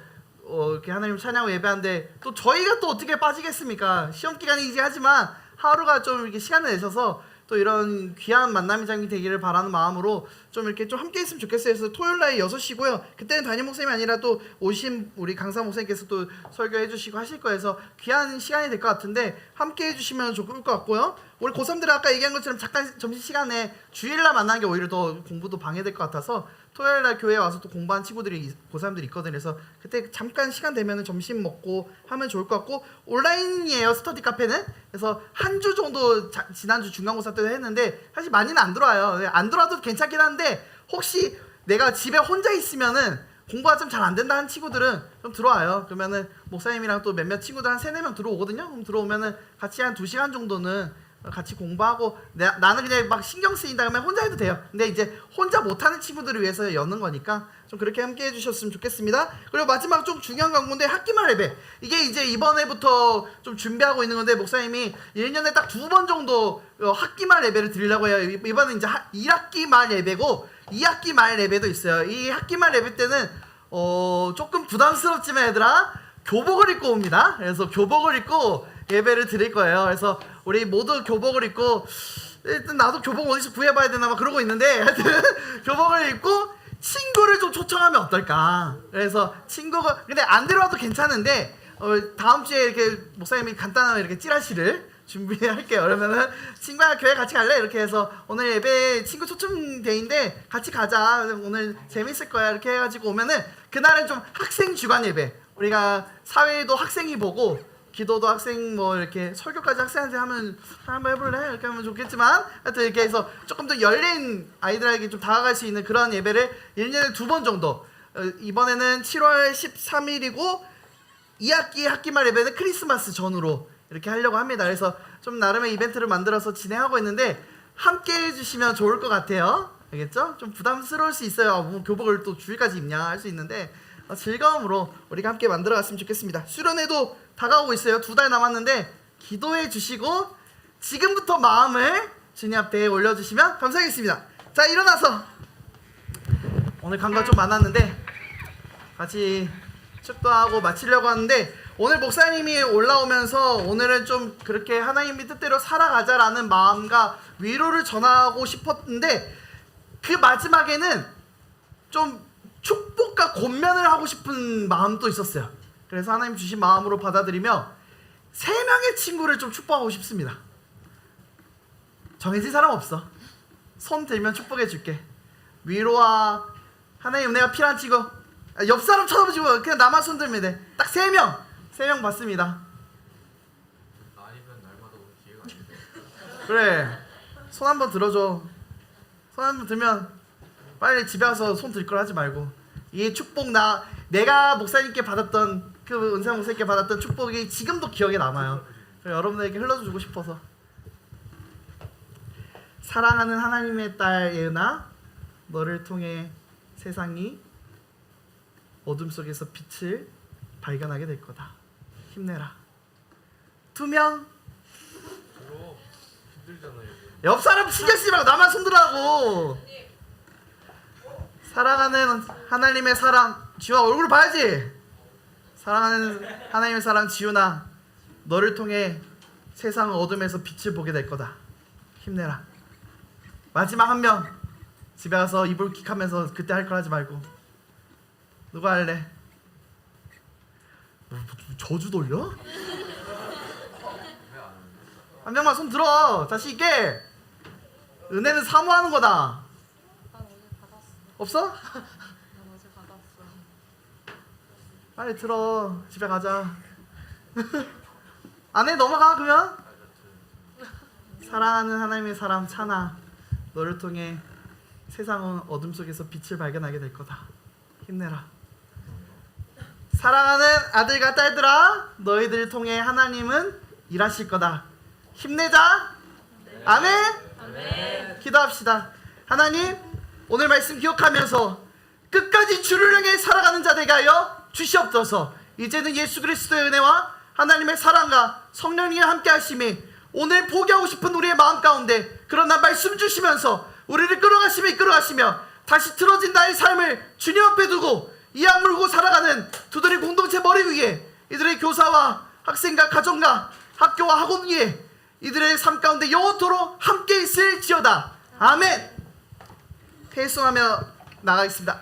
Speaker 6: 이렇게 하나님 찬양을 예배하는데 또 저희가 또 어떻게 빠지겠습니까? 시험 기간이지 하지만 하루가 좀 이렇게 시간을 내셔서 또 또 이런 귀한 만남의 장이 되기를 바라는 마음으로 좀 이렇게 좀 함께 했으면 좋겠어요. 그래서 토요일 날 6시고요. 그때는 담임 목사님이 아니라 또 오신 우리 강사 목사님께서 또 설교해 주시고 하실 거예요. 그래서 귀한 시간이 될 것 같은데 함께 해주시면 좋을 것 같고요. 우리 고3들은 아까 얘기한 것처럼 잠깐 점심시간에 주일날 만나는 게 오히려 더 공부도 방해될 것 같아서 토요일날 교회에 와서 또 공부한 친구들이 고3들이 있거든요. 그래서 그때 잠깐 시간 되면 점심 먹고 하면 좋을 것 같고 온라인이에요. 스터디 카페는. 그래서 한 주 정도 지난주 중간고사 때도 했는데 사실 많이는 안 들어와요. 안 들어와도 괜찮긴 한데 혹시 내가 집에 혼자 있으면은 공부가 좀 잘 안 된다 한 친구들은 좀 들어와요. 그러면은 목사님이랑 또 몇몇 친구들 한 3-4명 들어오거든요. 그럼 들어오면은 같이 한 2시간 정도는 같이 공부하고 나는 그냥 막 신경 쓰인다 그러면 혼자 해도 돼요. 근데 이제 혼자 못하는 친구들을 위해서 여는 거니까 좀 그렇게 함께 해주셨으면 좋겠습니다. 그리고 마지막 좀 중요한 광고인데 학기말 예배. 이게 이제 이번에부터 좀 준비하고 있는 건데 목사님이 1년에 딱 2번 정도 학기말 예배를 드리려고 해요. 이번엔 이제 1학기 말 예배고 2학기 말 예배도 있어요. 이 학기 말 예배 때는 조금 부담스럽지만 얘들아 교복을 입고 옵니다. 그래서 교복을 입고 예배를 드릴 거예요. 그래서 우리 모두 교복을 입고 일단 나도 교복 어디서 구해봐야 되나 막 그러고 있는데 하여튼 교복을 입고 친구를 좀 초청하면 어떨까. 그래서 친구가 근데 안 데려와도 괜찮은데 다음 주에 이렇게 목사님이 간단한 이렇게 찌라시를 준비할게요. 그러면은 친구야 교회 같이 갈래? 이렇게 해서 오늘 예배 친구 초청데이인데 같이 가자. 오늘 재밌을 거야. 이렇게 해가지고 오면은 그날은 좀 학생 주간 예배. 우리가 사회도 학생이 보고 기도도 학생 뭐 이렇게 설교까지 학생한테 하면 한번 해볼래? 이렇게 하면 좋겠지만 하여튼 이렇게 해서 조금 더 열린 아이들에게 좀 다가갈 수 있는 그런 예배를 1년에 2번 정도 이번에는 7월 13일이고 2학기 학기말 예배는 크리스마스 전후로 이렇게 하려고 합니다. 그래서 좀 나름의 이벤트를 만들어서 진행하고 있는데 함께 해주시면 좋을 것 같아요. 알겠죠? 좀 부담스러울 수 있어요. 뭐 교복을 또 주일까지 입냐 할 수 있는데 즐거움으로 우리가 함께 만들어갔으면 좋겠습니다. 수련회도 다가오고 있어요. 2달 남았는데 기도해 주시고 지금부터 마음을 주님 앞에 올려주시면 감사하겠습니다. 자 일어나서 오늘 강좌 좀 많았는데 같이 축도하고 마치려고 하는데 오늘 목사님이 올라오면서 오늘은 좀 그렇게 하나님의 뜻대로 살아가자라는 마음과 위로를 전하고 싶었는데 그 마지막에는 좀 축복과 권면을 하고 싶은 마음도 있었어요. 그래서 하나님 주신 마음으로 받아들이며 3명의 친구를 좀 축복하고 싶습니다. 정해진 사람 없어. 손 들면 축복해 줄게. 위로와 하나님 은혜가 필요한 친구. 옆 사람 쳐다보지 마. 그냥 나만 손 들면 돼. 딱 3명. 3명 받습니다.
Speaker 7: 아니면 날마다 오는 기회가 안 돼.
Speaker 6: 그래. 손 한번 들어줘. 손 한번 들면 빨리 집에 와서 손 들 걸 하지 말고 이 축복 내가 목사님께 받았던 그 은사 목사님께 받았던 축복이 지금도 기억에 남아요. 여러분들에게 흘러주고 싶어서 사랑하는 하나님의 딸 예은아 너를 통해 세상이 어둠 속에서 빛을 발견하게 될 거다. 힘내라. 2명
Speaker 7: 힘들잖아요.
Speaker 6: 옆 사람 신경 쓰지 말고 나만 손들라고. 사랑하는 하나님의 사랑 지훈아 얼굴 봐야지. 사랑하는 하나님의 사랑 지훈아 너를 통해 세상 어둠에서 빛을 보게 될 거다. 힘내라. 마지막 1명 집에 가서 이불킥 하면서 그때 할 걸 하지 말고 누가 할래? 저주 돌려? 한 명만 손 들어. 자신 있게. 은혜는 사모하는 거다. 없어? 빨리 들어. 집에 가자. 안에 넘어가 그러면. 사랑하는 하나님의 사람 찬아 너를 통해 세상은 어둠 속에서 빛을 발견하게 될 거다. 힘내라. 사랑하는 아들과 딸들아 너희들을 통해 하나님은 일하실 거다. 힘내자. 아멘. 기도합시다. 하나님 오늘 말씀 기억하면서 끝까지 주를 향해 살아가는 자 되게 하여 주시옵소서. 이제는 예수 그리스도의 은혜와 하나님의 사랑과 성령님이 함께 하심이 오늘 포기하고 싶은 우리의 마음 가운데 그러나 말씀 주시면서 우리를 끌어가시며 다시 틀어진 나의 삶을 주님 앞에 두고 이 악물고 살아가는 두들의 공동체 머리 위에 이들의 교사와 학생과 가정과 학교와 학원 위에 이들의 삶 가운데 영원토록 함께 있을지어다. 아멘. 회송하며 나가겠습니다.